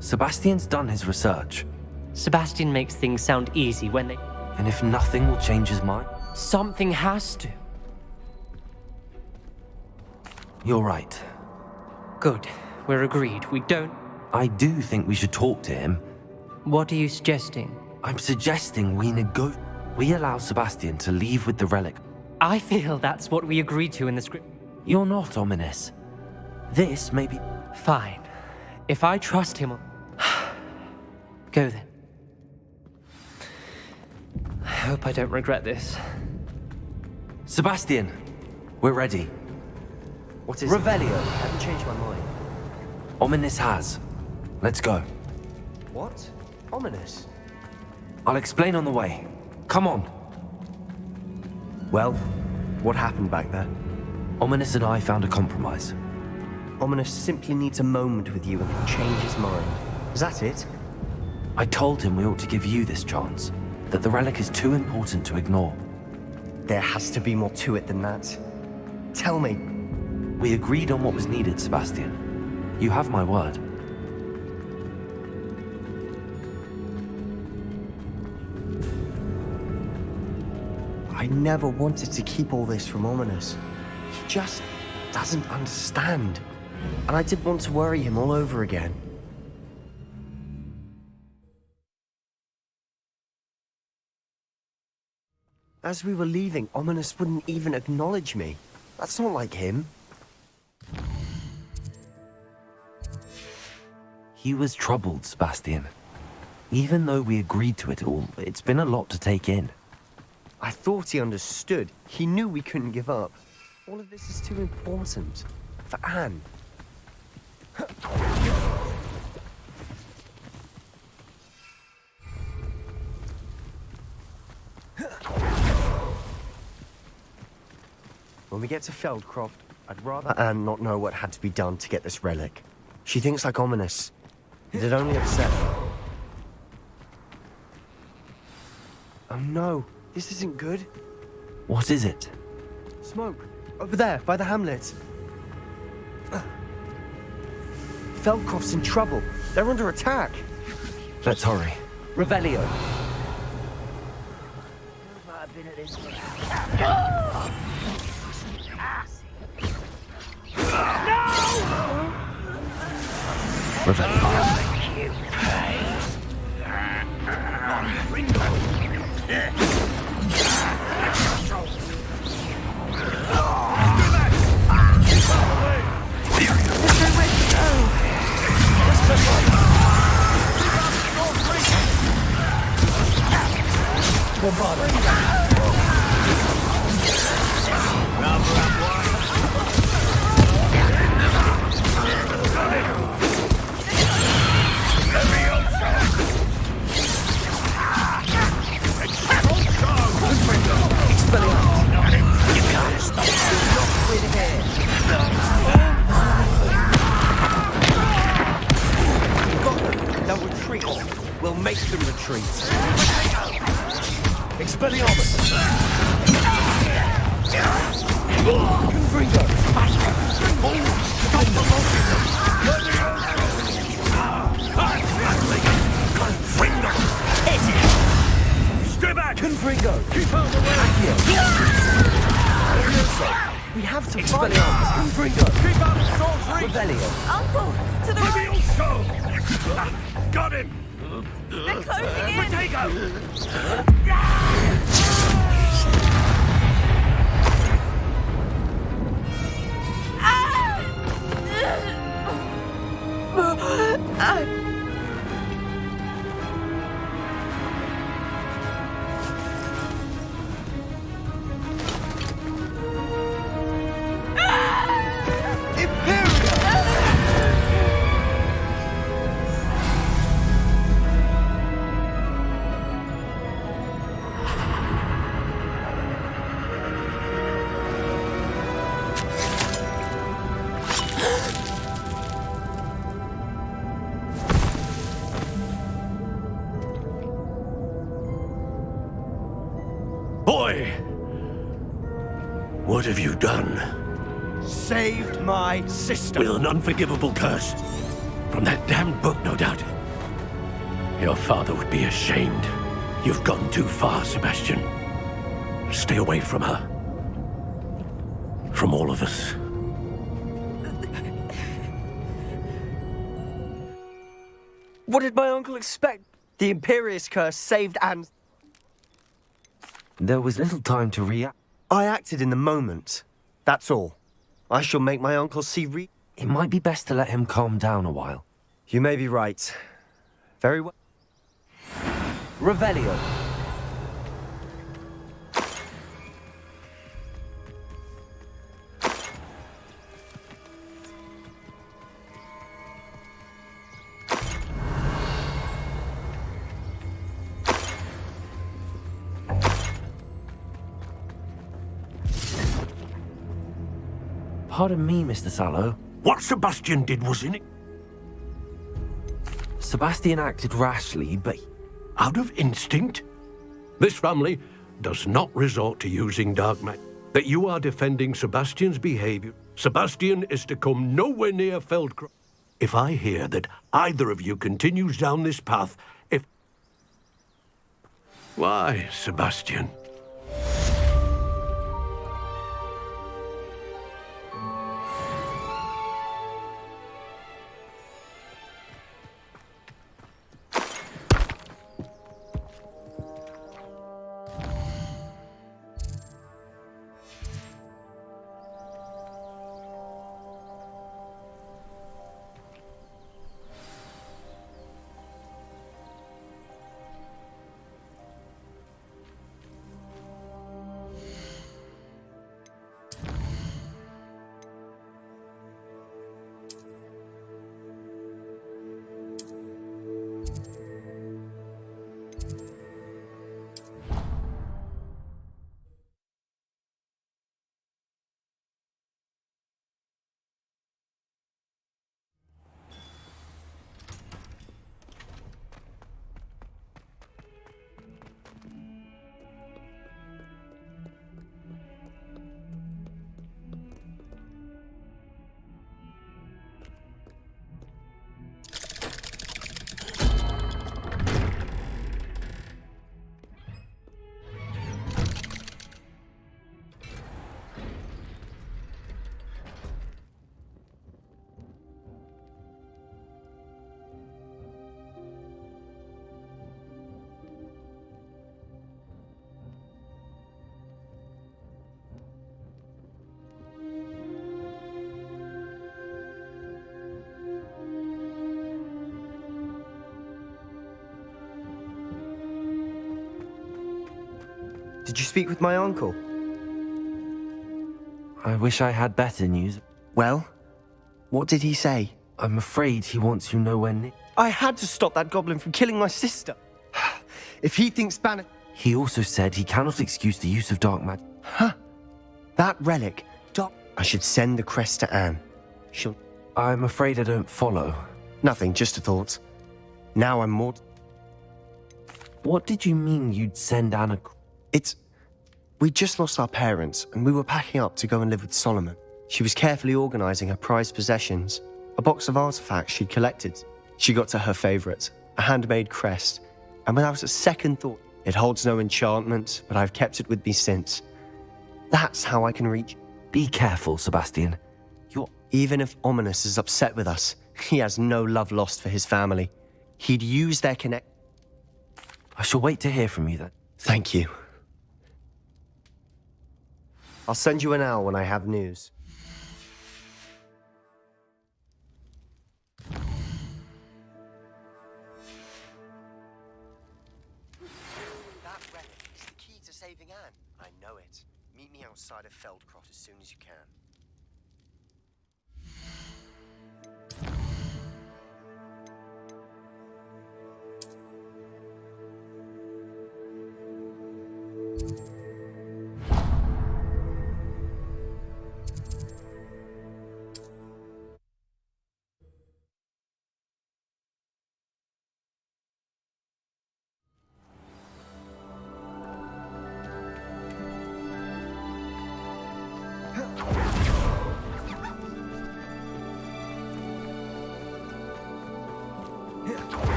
Sebastian's done his research. Sebastian makes things sound easy when they... And if nothing will change his mind? Something has to. You're right. Good. We're agreed. We don't... I do think we should talk to him. What are you suggesting? I'm suggesting we allow Sebastian to leave with the relic. I feel that's what we agreed to in the script. You're not ominous. This may be... Fine. If I trust him... Go then. I hope I don't regret this. Sebastian, we're ready. What is Revelio. it? I haven't changed my mind. Ominis has. Let's go. What? Ominous? I'll explain on the way. Come on. Well, what happened back there? Ominis and I found a compromise. Ominous simply needs a moment with you and can change his mind. Is that it? I told him we ought to give you this chance, that the relic is too important to ignore. There has to be more to it than that. Tell me. We agreed on what was needed, Sebastian. You have my word. I never wanted to keep all this from Ominous. He just doesn't understand. And I didn't want to worry him all over again. As we were leaving, Ominous wouldn't even acknowledge me. That's not like him. He was troubled, Sebastian. Even though we agreed to it all, it's been a lot to take in. I thought he understood. He knew we couldn't give up. All of this is too important. For Anne. When we get to Feldcroft, I'd rather Anne not know what had to be done to get this relic. She thinks like Ominous. It'd only upset her. Oh no, this isn't good. What is it? Smoke. Over there, by the hamlet. Feldcroft's in trouble. They're under attack. Let's hurry. Revelio. I've been at this for hours. They'll retreat. We'll make them retreat. Expelliarmus! Confringo! Confringo! Stay back! Confringo! Keep out of the way! We have to fight! Confringo! Keep out of Salisbury! Revelio! Uncle, to the right! Got him! They're closing in! Boy! What have you done? Saved my sister! With an unforgivable curse. From that damned book, no doubt. Your father would be ashamed. You've gone too far, Sebastian. Stay away from her. From all of us. What did my uncle expect? The Imperious curse saved Anne. There was little time to react. I acted in the moment. That's all. I shall make my uncle see It might be best to let him calm down a while. You may be right. Very well. Revelio. Pardon me, Mr. Sallow. What Sebastian did was in it. Sebastian acted rashly, but Out of instinct? This family does not resort to using dark magic. That you are defending Sebastian's behavior. Sebastian is to come nowhere near Feldcroft. If I hear that either of you continues down this path, Why, Sebastian? Did you speak with my uncle? I wish I had better news. Well, what did he say? I'm afraid he wants you nowhere near. I had to stop that goblin from killing my sister. If he thinks Banner... He also said he cannot excuse the use of dark magic. That relic... I should send the crest to Anne. She'll... I'm afraid I don't follow. Nothing, just a thought. Now I'm more... What did you mean you'd send Anna? We just lost our parents, and we were packing up to go and live with Solomon. She was carefully organising her prized possessions, a box of artifacts she'd collected. She got to her favourite, a handmade crest, and without a second thought, it holds no enchantment, but I've kept it with me since. That's how I can reach... Be careful, Sebastian. Even if Ominous is upset with us, he has no love lost for his family. He'd use their connect... I shall wait to hear from you then. Thank you. I'll send you an owl when I have news. That relic is the key to saving Anne. I know it. Meet me outside of Feldcroft as soon as you can.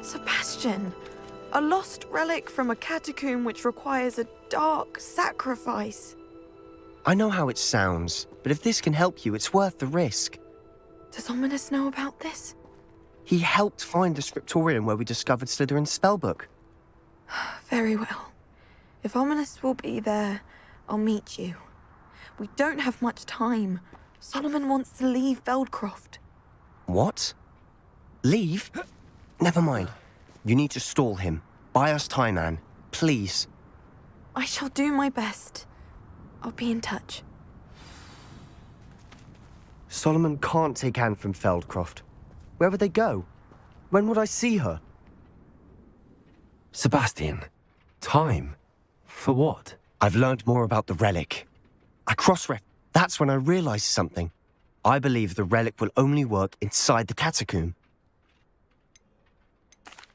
Sebastian, a lost relic from a catacomb which requires a dark sacrifice. I know how it sounds, but if this can help you, it's worth the risk. Does Ominous know about this? He helped find the scriptorium where we discovered Slytherin's spellbook. Very well. If Ominous will be there, I'll meet you. We don't have much time. Solomon wants to leave Feldcroft. What? Leave? Never mind. You need to stall him. Buy us time, Anne. Please. I shall do my best. I'll be in touch. Solomon can't take Anne from Feldcroft. Where would they go? When would I see her? Sebastian, time? For what? I've learned more about the relic. I cross-ref. That's when I realized something. I believe the relic will only work inside the catacomb.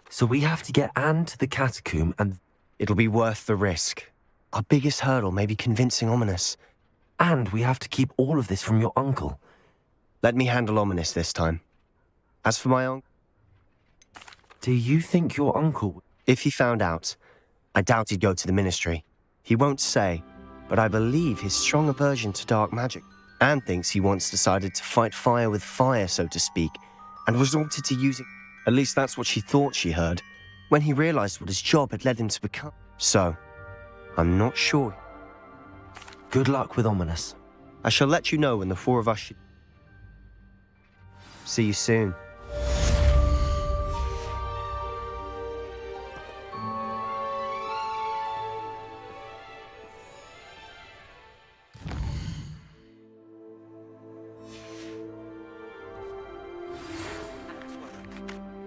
So we have to get Anne to the catacomb and... It'll be worth the risk. Our biggest hurdle may be convincing Ominous. And we have to keep all of this from your uncle. Let me handle Ominous this time. As for my uncle... Do you think your uncle... If he found out, I doubt he'd go to the Ministry. He won't say, but I believe his strong aversion to dark magic. Anne thinks he once decided to fight fire with fire, so to speak, and resorted to using... At least that's what she thought she heard, when he realized what his job had led him to become. So, I'm not sure. Good luck with Ominous. I shall let you know when the four of us should... See you soon.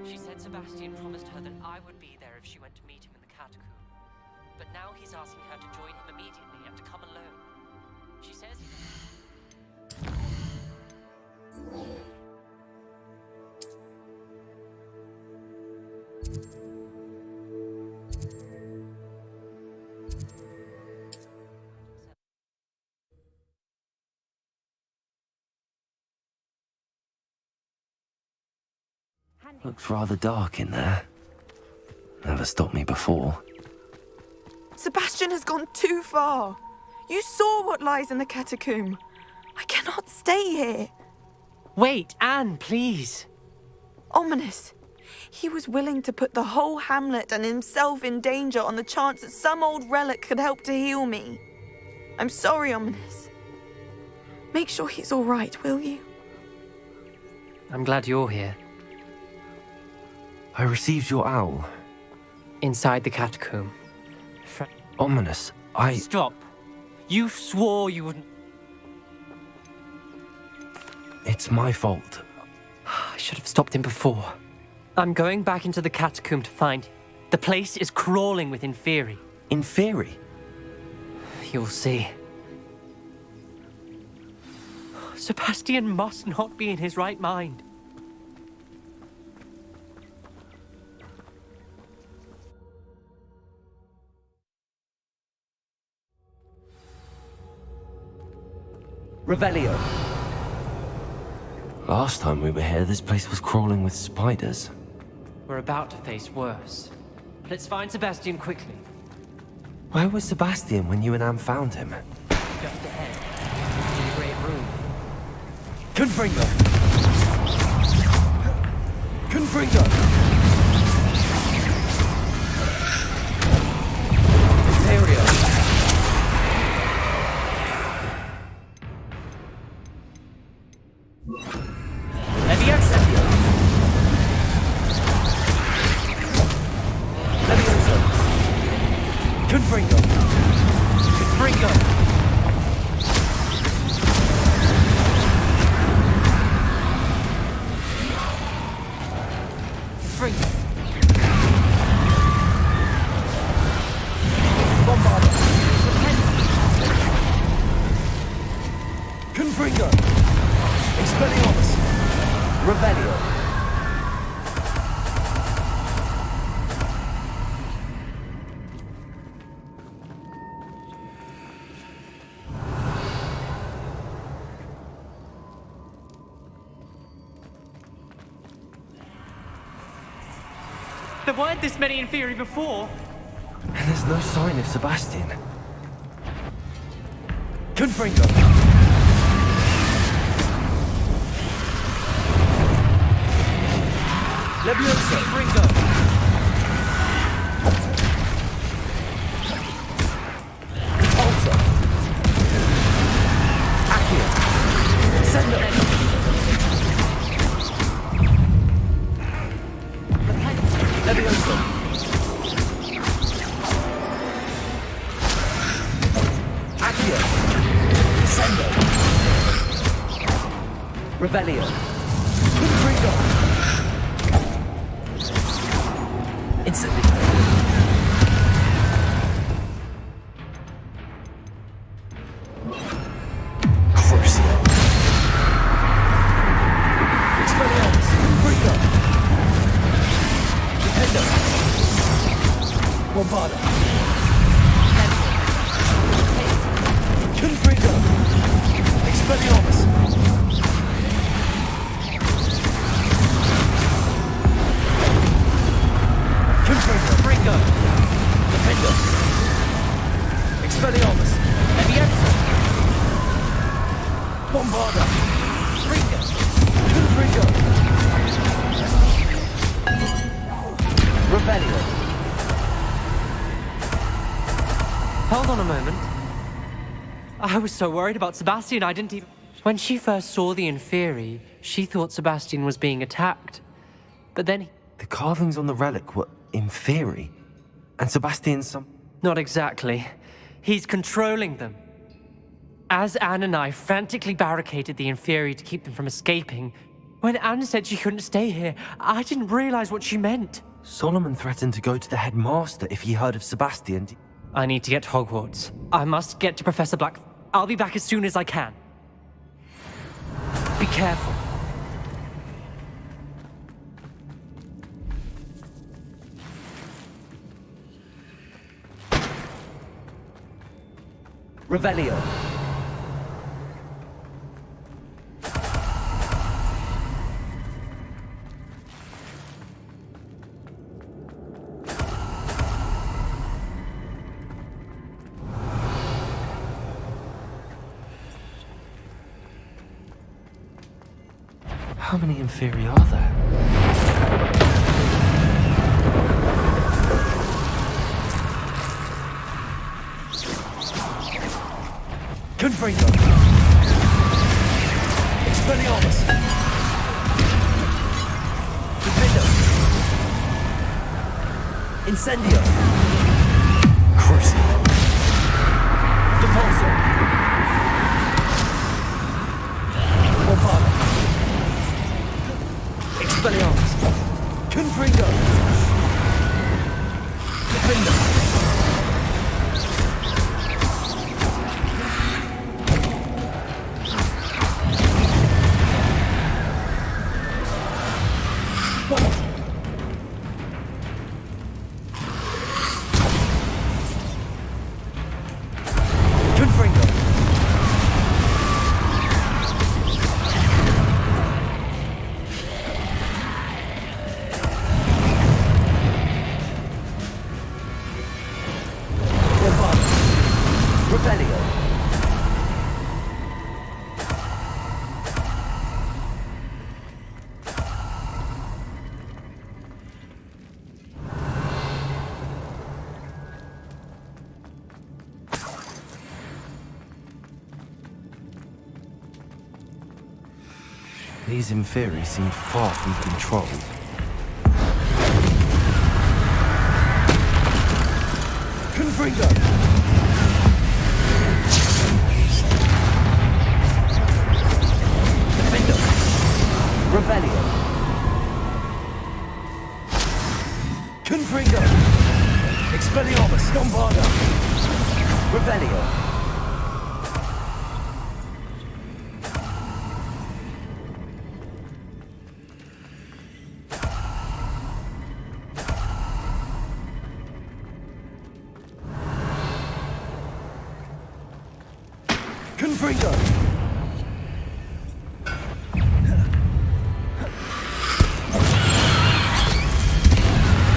She said Sebastian promised her that I would be there if she went to meet him in the catacomb. But now he's asking her to join him immediately and to come alone. She says... Looks rather dark in there. Never stopped me before. Sebastian has gone too far. You saw what lies in the catacomb. I cannot stay here. Wait, Anne, please. Ominous. He was willing to put the whole hamlet and himself in danger on the chance that some old relic could help to heal me. I'm sorry, Ominous. Make sure he's all right, will you? I'm glad you're here. I received your owl. Inside the catacomb. Ominous, Stop. You swore you wouldn't... It's my fault. I should have stopped him before. I'm going back into the catacomb to find... The place is crawling with Inferi. Inferi? You'll see. Sebastian must not be in his right mind. Revelio. Last time we were here, this place was crawling with spiders. We're about to face worse. Let's find Sebastian quickly. Where was Sebastian when you and Anne found him? Just ahead. In the great room. Confringo. Confringo. Imperio. Leviosa. Leviosa. Confringo. Confringo. Confringo. Bombarda. Confringo. Expelliarmus. Revelio. There weren't this many Inferi before. And there's no sign of Sebastian. Confringo. Leviosa. Confringo. Ulcer. Accio. Sendo. Leviosa. Accio. Sendo. Revelio. Confringo. Instantly. Bombarda. Confringo. Expelliarmus. Confringo. Fringo. Defender. Expelliarmus. Leviosa. Bombarda. Fringo. Confringo. Revelio. Hold on a moment. I was so worried about Sebastian, I didn't even... When she first saw the Inferi, she thought Sebastian was being attacked. But then... The carvings on the relic were Inferi. And Sebastian's some... Not exactly. He's controlling them. As Anne and I frantically barricaded the Inferi to keep them from escaping, when Anne said she couldn't stay here, I didn't realize what she meant. Solomon threatened to go to the headmaster if he heard of Sebastian. I need to get to Hogwarts. I must get to Professor Black. I'll be back as soon as I can. Be careful. Revelio. How many Inferi are there? Confringo. Expelliarmus. Defender. Incendio. Crucible. Depulso. Bombarda. Expelliarmus. Confringo. Defender. Confringo. Bombarda. Revelio. These Inferi seemed far from controlled. Confringo. Defender. Revelio. Confringo. Expelliarmus. Bombarda. Revelio. Confringo.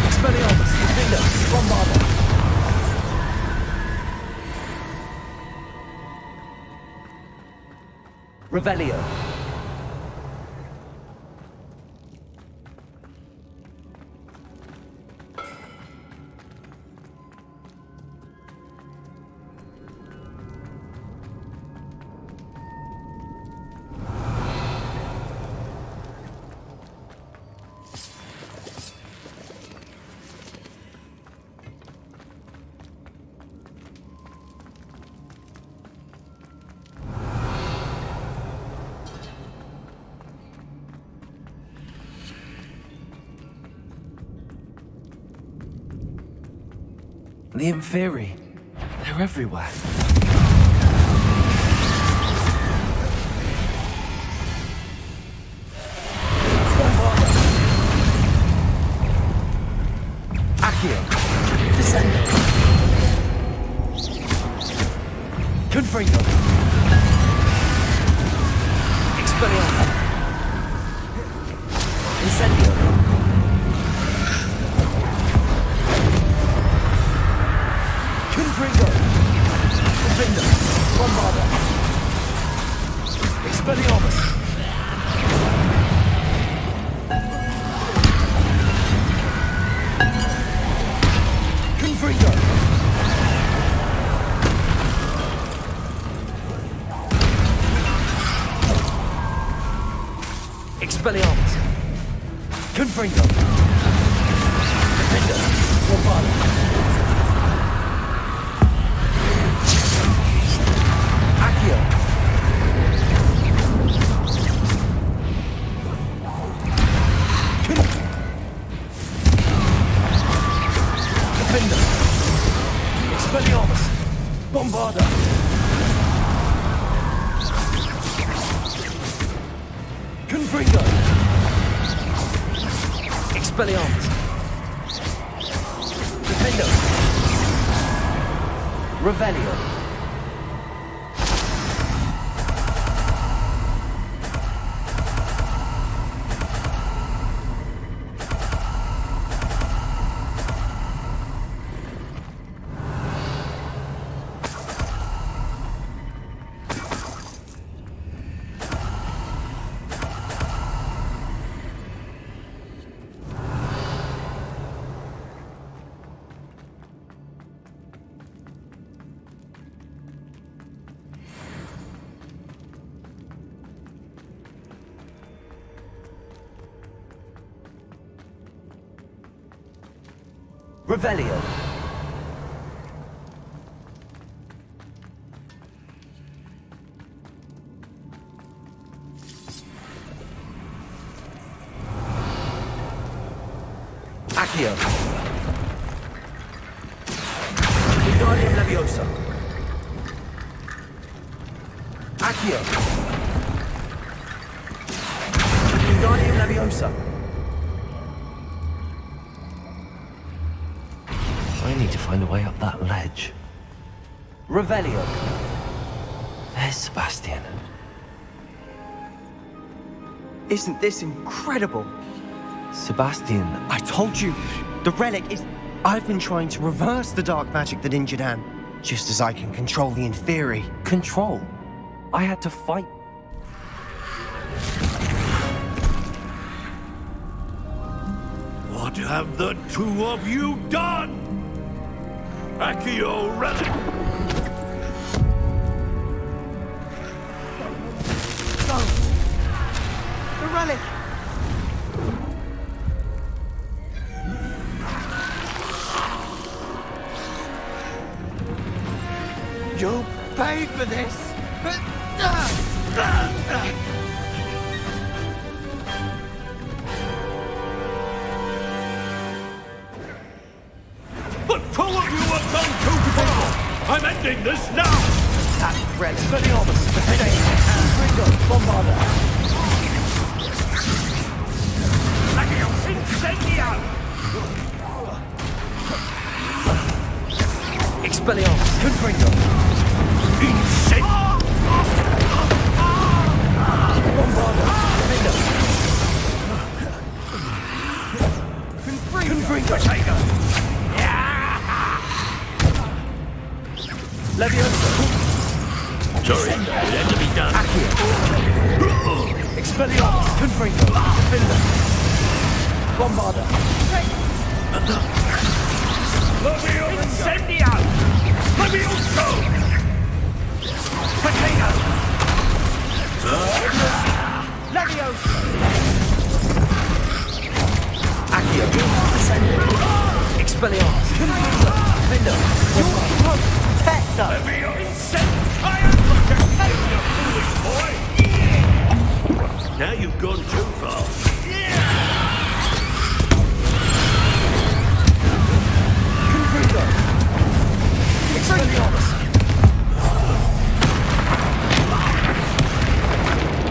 Expelliarmus. Defender. Bombarda. Revelio. The Inferi. They're everywhere. Accio. Descendo. Confringo. Expelliarmus. Incendio. Confringo. Confringo. Bombarda. Expelliarmus. Confringo. Expelliarmus. Confringo. Defender. Bombarda. Accio. Defender. Expelliarmus. Bombarda. Confringo. Expelliarmus. Defendo. Revelio. Revelio. Accio. Wingardium Leviosa. Accio. Wingardium Leviosa. I need to find a way up that ledge. Revelio. There's Sebastian. Isn't this incredible? Sebastian, I told you, the relic is... I've been trying to reverse the dark magic that injured Anne, just as I can control the Inferi. control. I had to fight. What have the two of you done? Accio Relic! The relic! You'll pay for this! The two of you have gone too far! I'm ending this now! That relic. Expelliarmus. Defender. Confringo. Bombarda. Accio Incendio! Expelliarmus. Confringo. Incendio! Bombarda. Defender. Confringo. Leviosa. Sorry, it had to be done. Accio. Expelliarmus. Confringo. Defender. Bombarda. Incendio! Levioso! Potato. Leviosa. Accio. Expelliarmus. Confringo. Defender. Teta. Now you've gone too far. Confringo. Expelliarmus.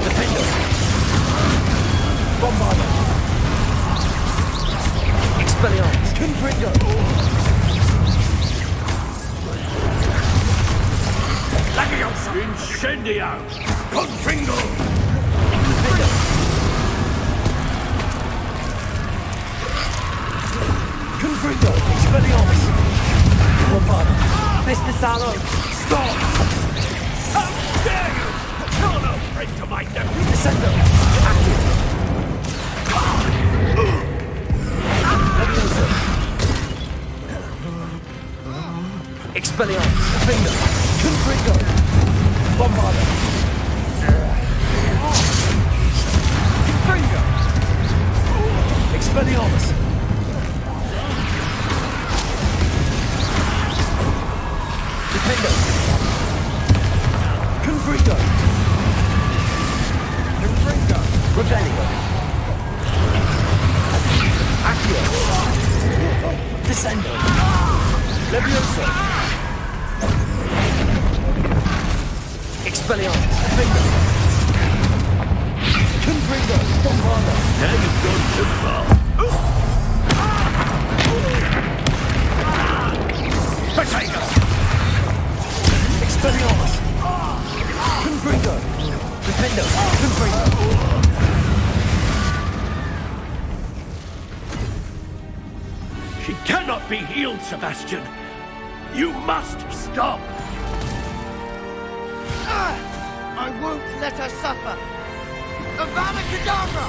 Defender. Bombarda. Expelliarmus. Confringo. Lucky Incendio! Confringo! Confringo! Expelliarmus! Bombarda! Mr. Sallow! Stop! How dare you! You're no friend to my nephew! Descendo! Accio! Levioso! Expelliarmus! Finger! Confringo! Bombarda! Confringo! Expelliarmus! Defendo! Confringo! Confringo! Rebellion! Accio! Descendo! Levioso! Expelliarmus! Defendo! Confringo! Bombarda! Now you've gone too far. Potato! Expelliarmus! Confringo! Defendo! Confringo! She cannot be healed, Sebastian. You must stop. I won't let her suffer! Avada Kedavra!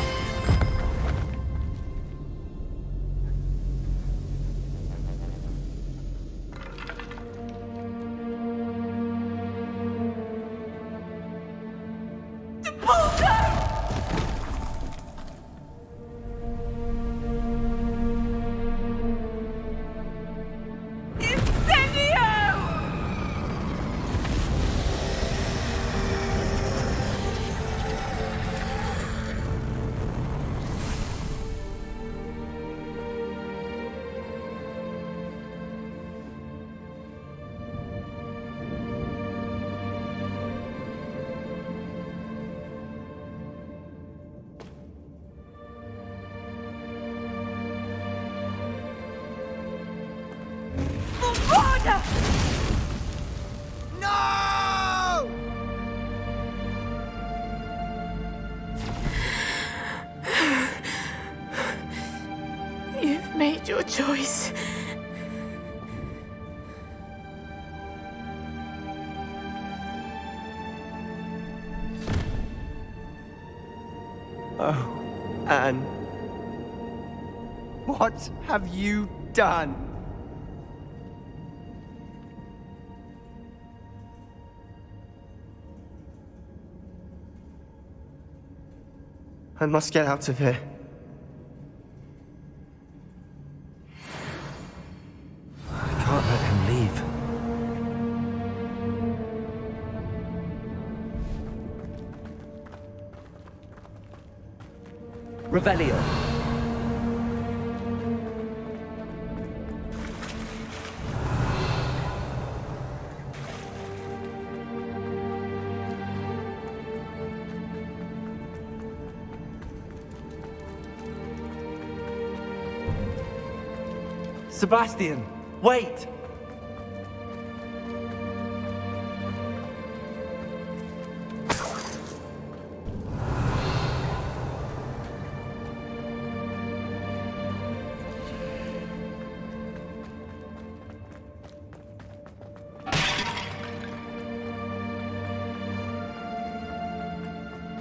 No! You've made your choice. Oh, Anne. What have you done? I must get out of here. I can't let him leave. Revelio. Sebastian, wait!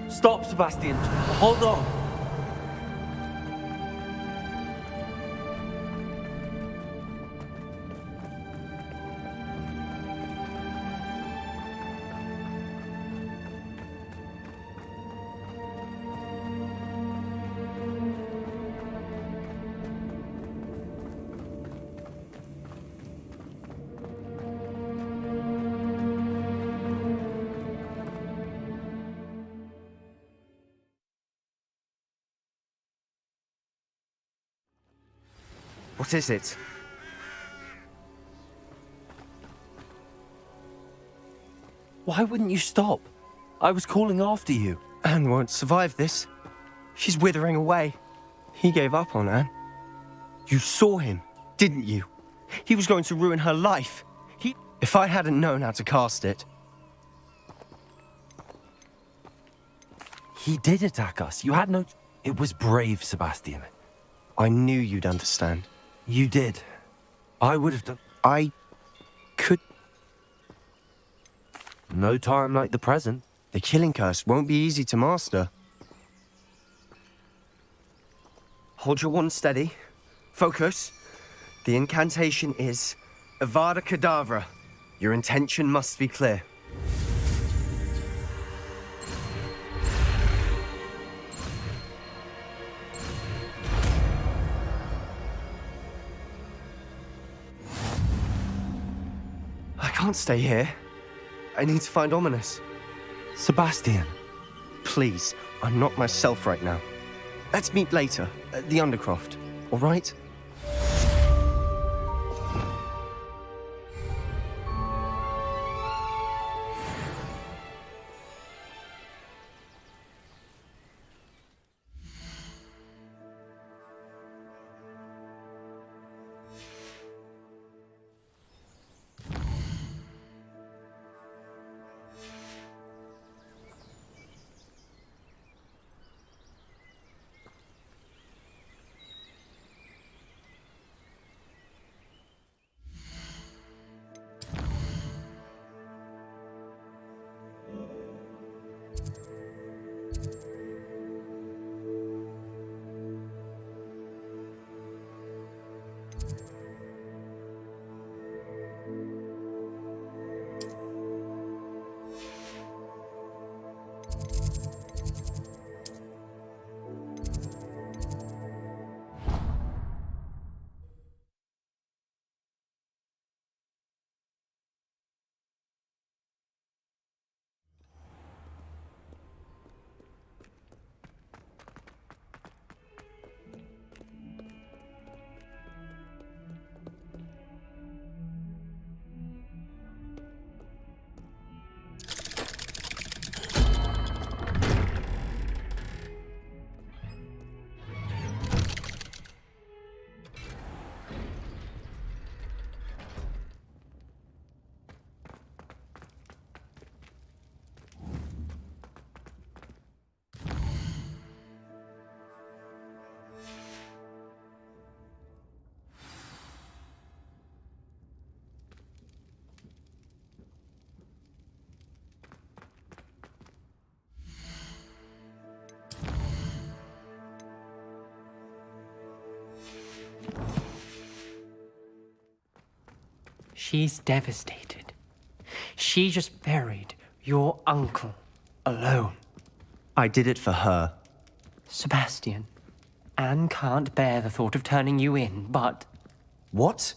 Stop, Sebastian. Hold on. What is it? Why wouldn't you stop? I was calling after you. Anne won't survive this. She's withering away. He gave up on Anne. You saw him, didn't you? He was going to ruin her life. If I hadn't known how to cast it... He did attack us. You had no... It was brave, Sebastian. I knew you'd understand. You did. I would have done... I could... No time like the present. The killing curse won't be easy to master. Hold your wand steady. Focus. The incantation is Avada Kedavra. Your intention must be clear. I can't stay here. I need to find Ominous. Sebastian. Please, I'm not myself right now. Let's meet later at the Undercroft, all right? She's devastated. She just buried your uncle alone. I did it for her. Sebastian, Anne can't bear the thought of turning you in, but... What?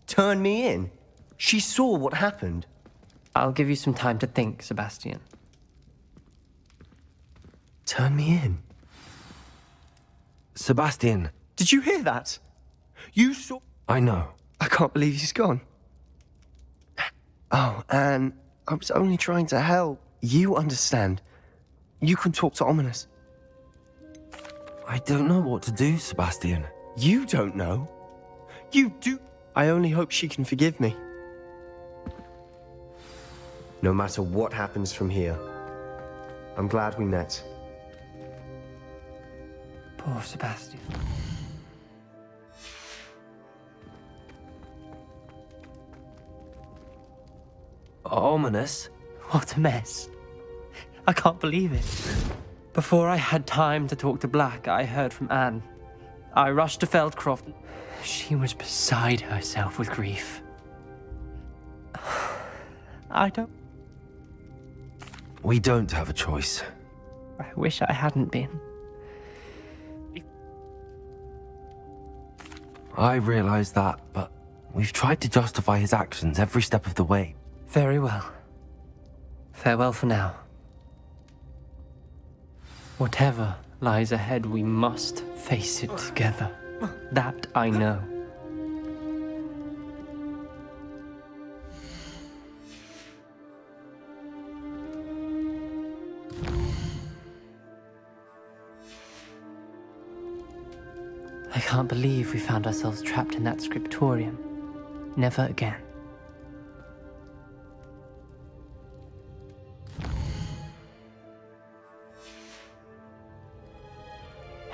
Turn me in? She saw what happened. I'll give you some time to think, Sebastian. Turn me in? Sebastian. Did you hear that? You saw... I know. I can't believe he's gone. Oh, Anne, I was only trying to help. You understand. You can talk to Ominous. I don't know what to do, Sebastian. You don't know. You do. I only hope she can forgive me. No matter what happens from here, I'm glad we met. Poor Sebastian. Ominous? What a mess. I can't believe it. Before I had time to talk to Black, I heard from Anne. I rushed to Feldcroft. She was beside herself with grief. We don't have a choice. I wish I hadn't been. I realize that, but we've tried to justify his actions every step of the way. Very well. Farewell for now. Whatever lies ahead, we must face it together. That I know. I can't believe we found ourselves trapped in that scriptorium. Never again.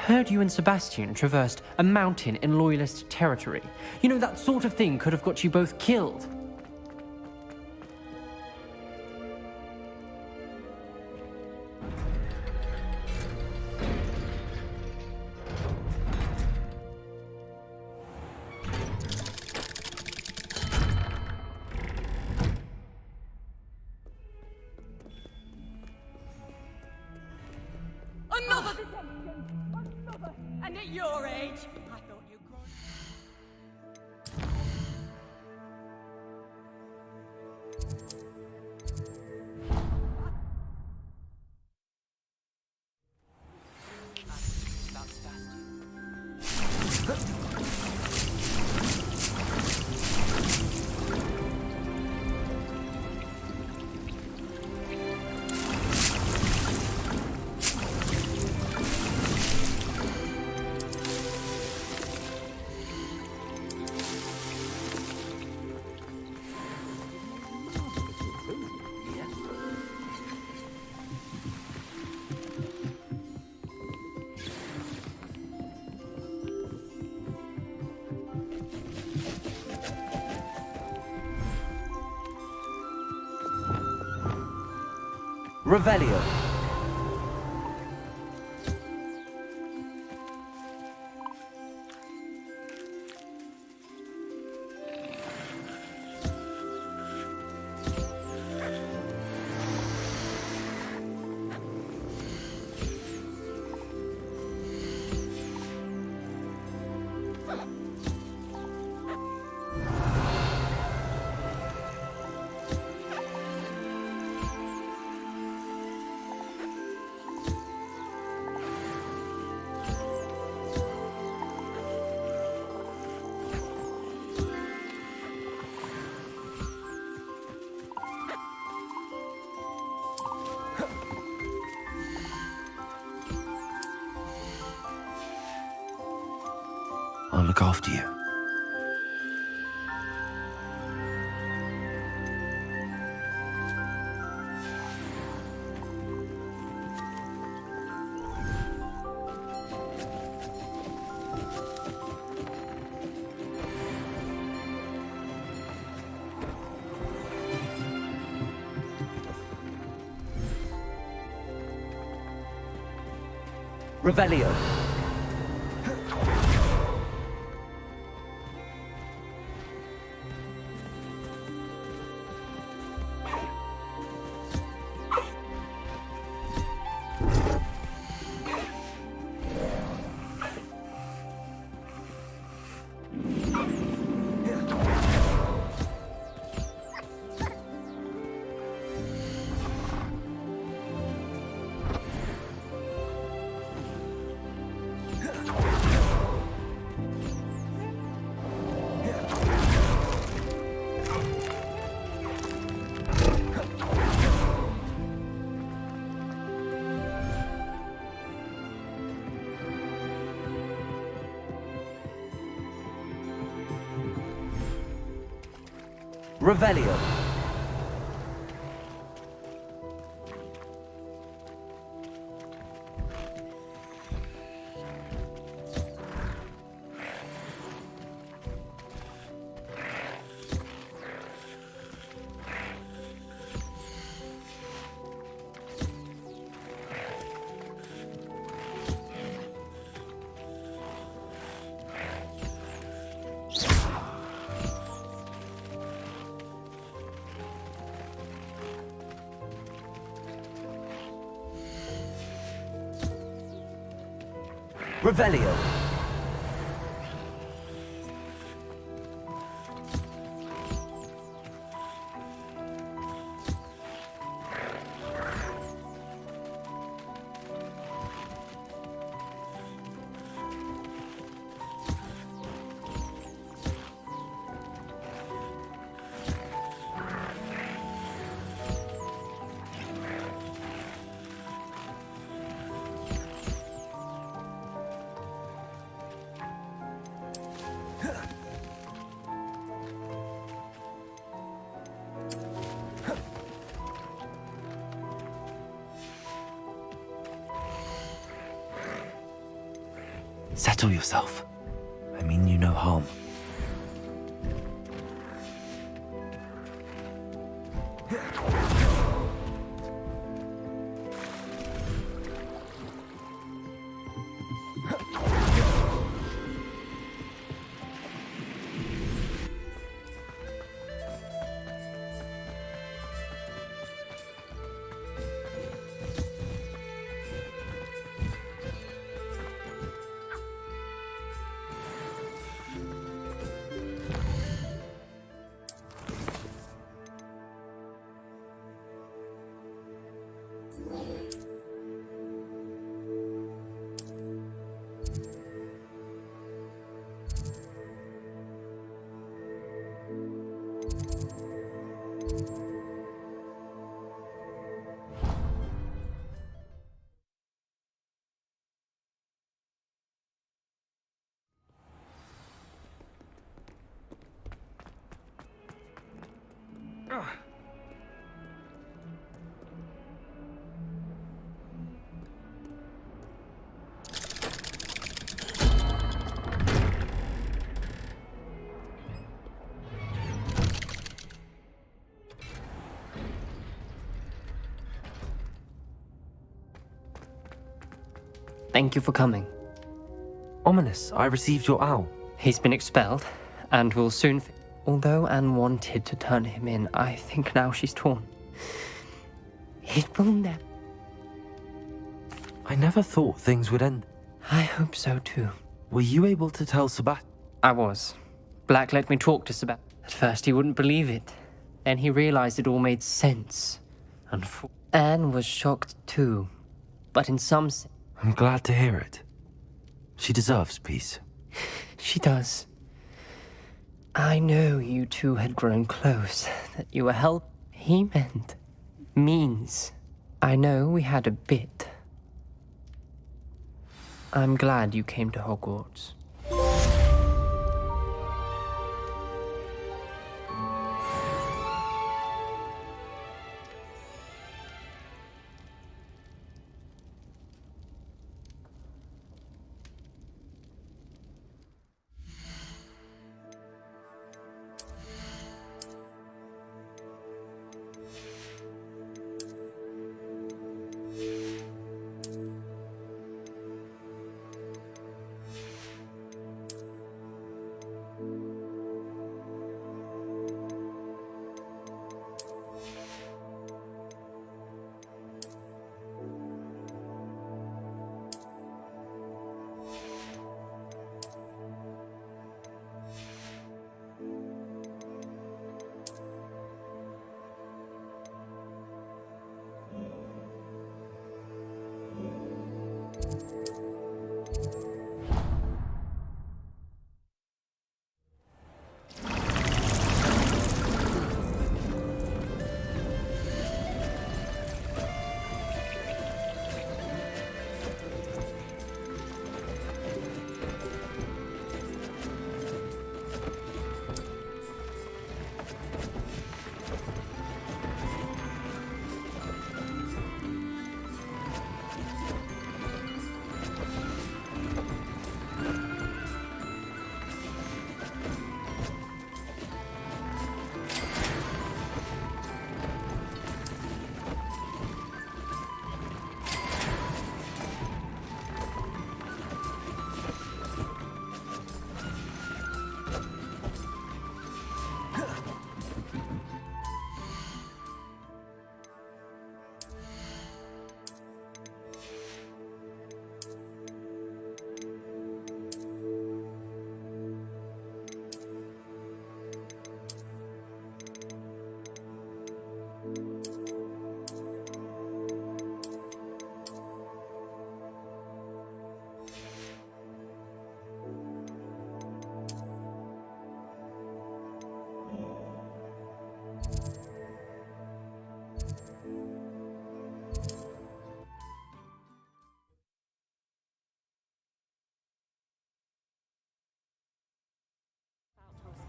heard you and Sebastian traversed a mountain in Loyalist territory. You know, that sort of thing could have got you both killed. Another detention! Another! And at your age, I thought you'd grown. Revelio. I'll look after you. Revelio. Revelio. Revelio. Settle yourself. I mean you no harm. Thank you for coming. Ominous, I received your owl. He's been expelled, and will soon... Although Anne wanted to turn him in, I think now she's torn. It will never... I never thought things would end. I hope so too. Were you able to tell Sebastian? I was. Black let me talk to Sebastian. At first he wouldn't believe it. Then he realized it all made sense. And Anne was shocked too. But in some sense... I'm glad to hear it. She deserves peace. She does. I know you two had grown close, that you were he meant means. I know we had a bit. I'm glad you came to Hogwarts.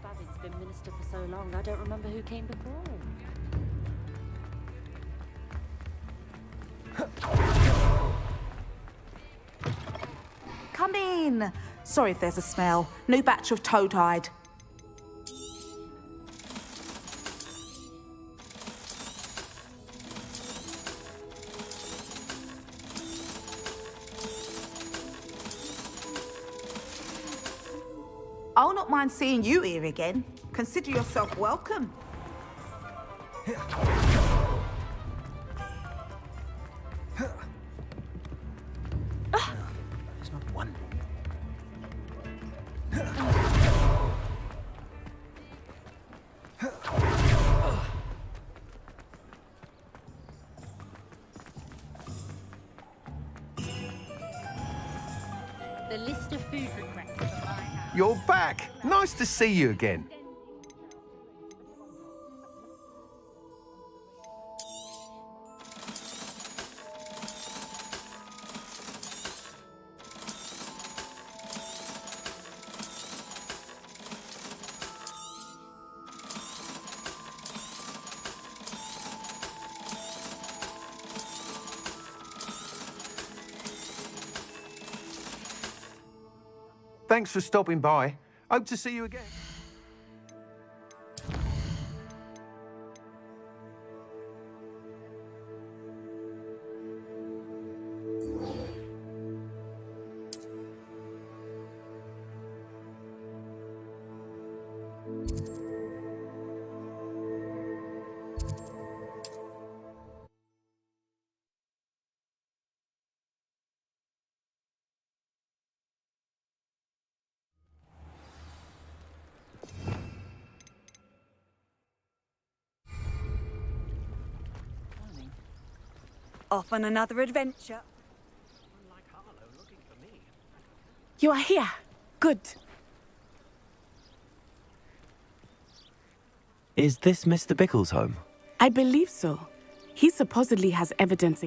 Spavin's been minister for so long, I don't remember who came before him. Come in. Sorry if there's a smell. New batch of toad hide. I'll not mind seeing you here again. Consider yourself welcome. There's not one. The list of food requests that I have. You're back! Nice to see you again. Thanks for stopping by. Hope to see you again. Off on another adventure. You are here. Good. Is this Mr. Bickle's home? I believe so. He supposedly has evidence.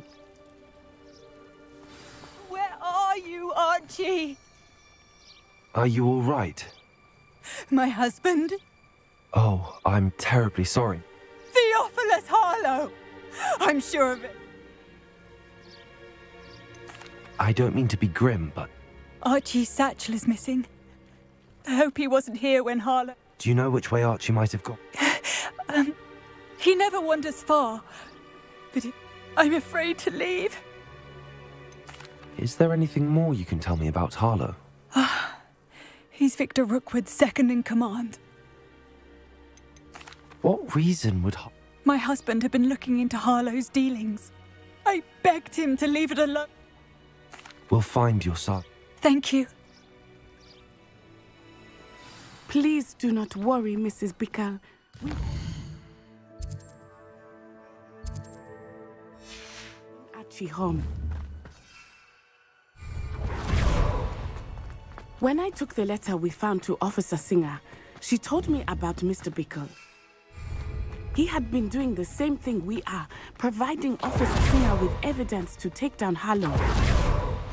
Where are you, Archie? Are you all right? My husband? Oh, I'm terribly sorry. Theophilus Harlow! I'm sure of it. I don't mean to be grim, but Archie's satchel is missing. I hope he wasn't here when Harlow... do you know which way Archie might have gone? He never wanders far. But I'm afraid to leave. Is there anything more you can tell me about Harlow? He's Victor Rookwood's second in command. What reason would My husband had been looking into Harlow's dealings. I begged him to leave it alone. We'll find your son. Thank you. Please do not worry, Mrs. Bickle. Archie home. When I took the letter we found to Officer Singer, she told me about Mr. Bickle. He had been doing the same thing we are, providing Officer Singer with evidence to take down Harlow.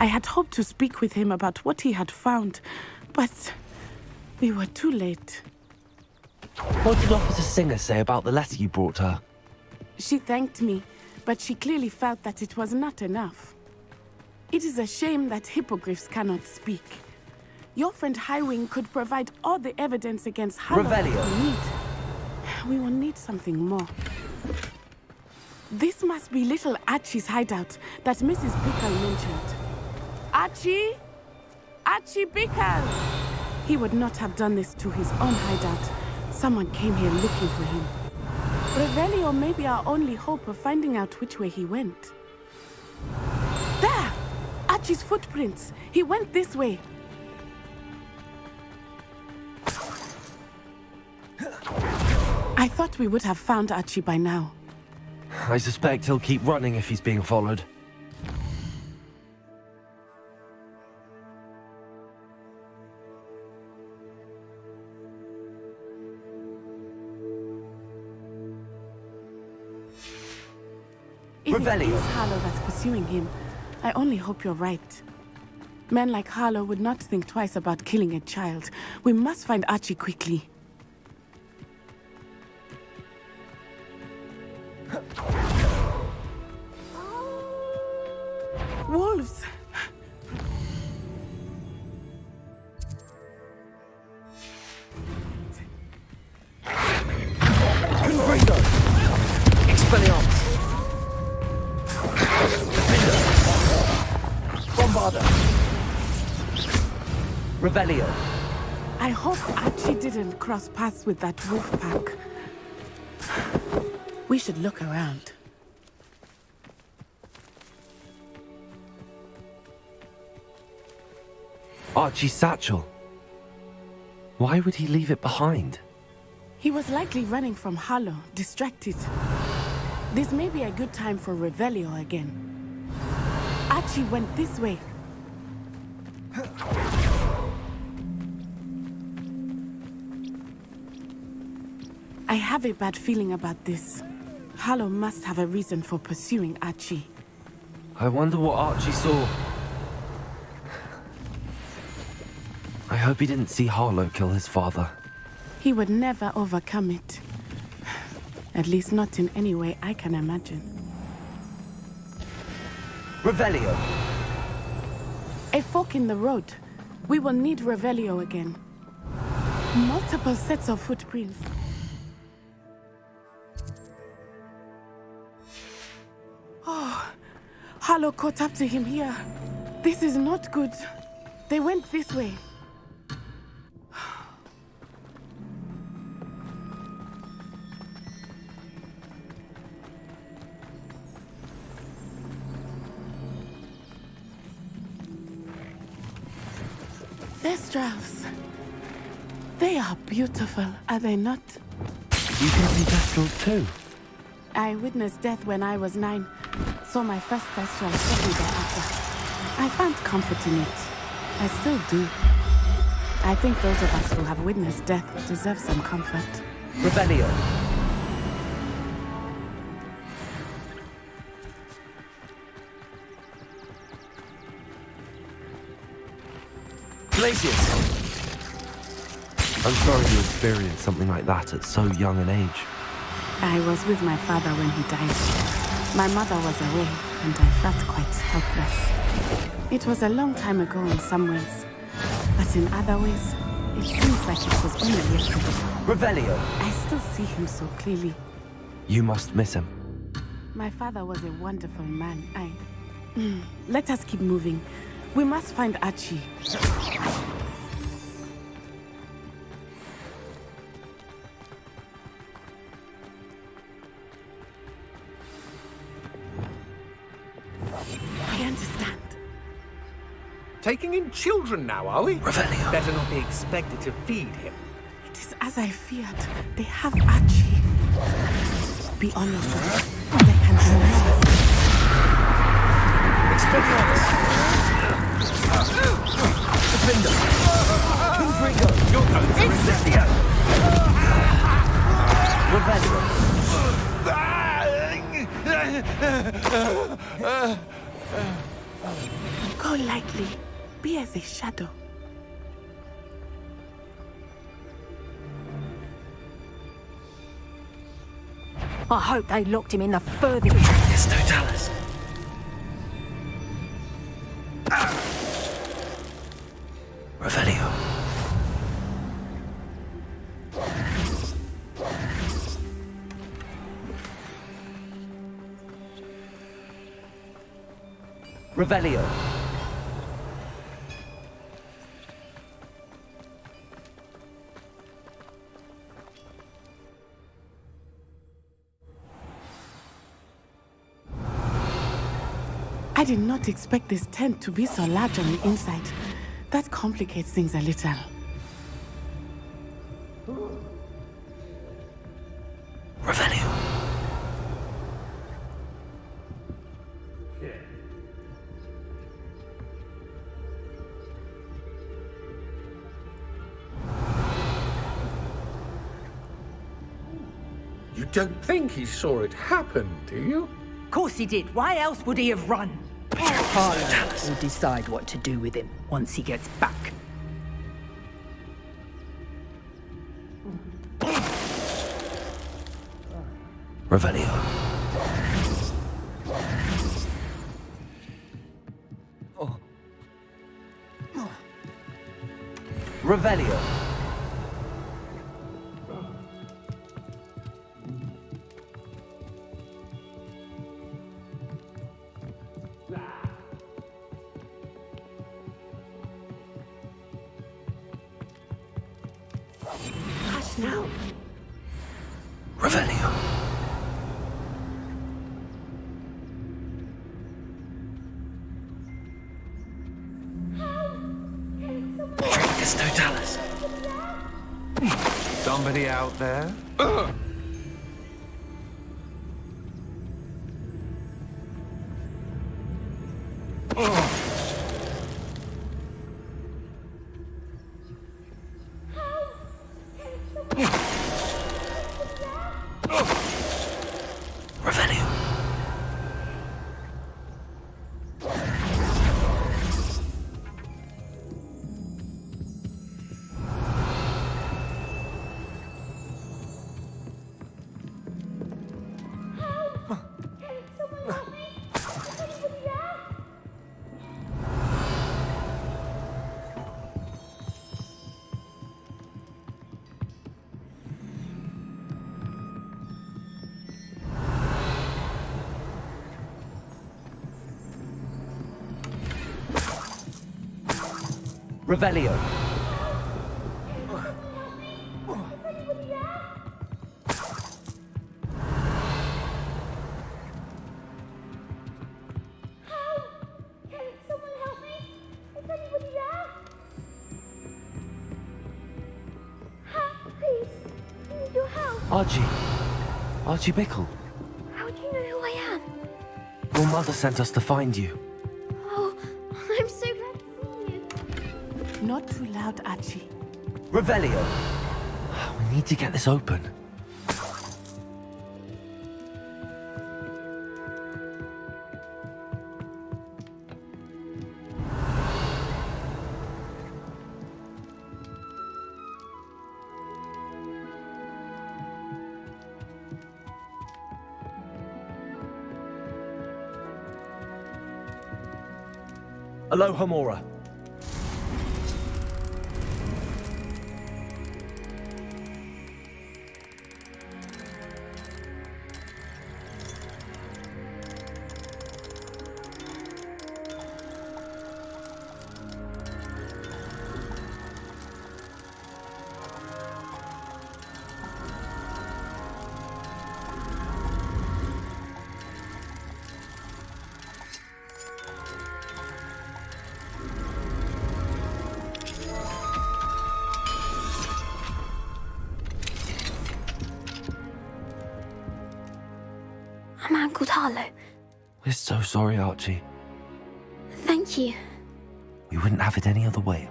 I had hoped to speak with him about what he had found, but we were too late. What did Officer Singer say about the letter you brought her? She thanked me, but she clearly felt that it was not enough. It is a shame that hippogriffs cannot speak. Your friend Highwing could provide all the evidence against Harlow that we need. We will need something more. This must be little Archie's hideout that Mrs. Bickle mentioned. Archie? Archie Bickle! He would not have done this to his own hideout. Someone came here looking for him. Revelio may be our only hope of finding out which way he went. There! Archie's footprints. He went this way. I thought we would have found Archie by now. I suspect he'll keep running if he's being followed. If it is Harlow that's pursuing him, I only hope you're right. Men like Harlow would not think twice about killing a child. We must find Archie quickly. Wolves! Expelliarmus! Bombarda! Revelio! I hope Archie didn't cross paths with that wolf pack. We should look around. Archie's satchel. Why would he leave it behind? He was likely running from Harlow, distracted. This may be a good time for Revelio again. Archie went this way. I have a bad feeling about this. Harlow must have a reason for pursuing Archie. I wonder what Archie saw. I hope he didn't see Harlow kill his father. He would never overcome it. At least not in any way I can imagine. Revelio! A fork in the road. We will need Revelio again. Multiple sets of footprints. Oh, Harlow caught up to him here. This is not good. They went this way. Thestrals. They are beautiful, are they not? You can see Thestrals too. I witnessed death when I was 9. Saw my first Thestral shortly thereafter. I found comfort in it. I still do. I think those of us who have witnessed death deserve some comfort. Revelio! Glacius! I'm sorry you experienced something like that at so young an age. I was with my father when he died. My mother was away, and I felt quite helpless. It was a long time ago in some ways, but in other ways, it seems like it was only yesterday. Revelio! I still see him so clearly. You must miss him. My father was a wonderful man. Let us keep moving. We must find Archie. I understand. Taking in children now, are we? Revelio! Better not be expected to feed him. It is as I feared. They have Archie. Be honest. They can deny us. Expelliarmus! Defender! Confringo! You're going to Incendio! Revelio! Go lightly. Be as a shadow. I hope they locked him in the furthest. There's no Dallas. Revelio. Revelio. I did not expect this tent to be so large on the inside. That complicates things a little. Revelio. You don't think he saw it happen, do you? Of course he did. Why else would he have run? Harlow will decide what to do with him once he gets back. Revelio. Revelio. Yes, Totalis. Somebody out there? Revelio. Revelio. Archie. Archie Bickle. How do you know who I am? Your mother sent us to find you. Oh, I'm so glad to see you. Not too loud, Archie. Revelio. We need to get this open. Alohomora. A man called Harlow. We're so sorry, Archie. Thank you. We wouldn't have it any other way.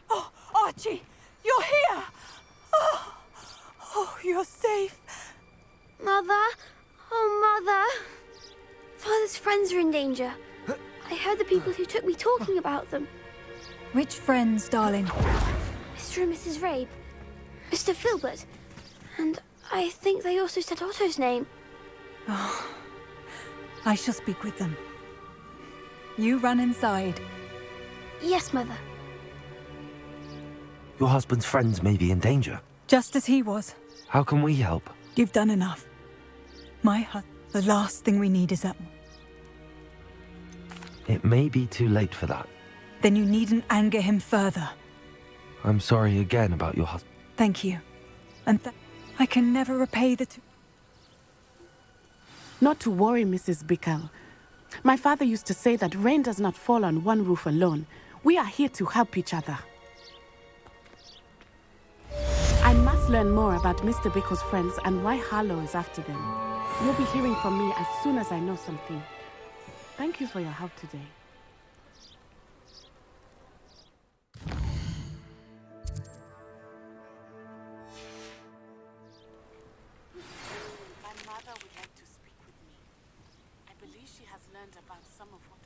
Oh, Archie, you're here! Oh, you're safe. Mother? Oh, Mother. Father's friends are in danger. I heard the people who took me talking about them. Which friends, darling? Mr. and Mrs. Rabe. Mr. Filbert. And I think they also said Otto's name. Oh, I shall speak with them. You run inside. Yes, Mother. Your husband's friends may be in danger. Just as he was. How can we help? You've done enough. The last thing we need is that. It may be too late for that. Then you needn't anger him further. I'm sorry again about your husband. Thank you. And I can never repay the two. Not to worry, Mrs. Bickle. My father used to say that rain does not fall on one roof alone. We are here to help each other. I must learn more about Mr. Bickle's friends and why Harlow is after them. You'll be hearing from me as soon as I know something. Thank you for your help today. My mother would like to speak with me. I believe she has learned about some of what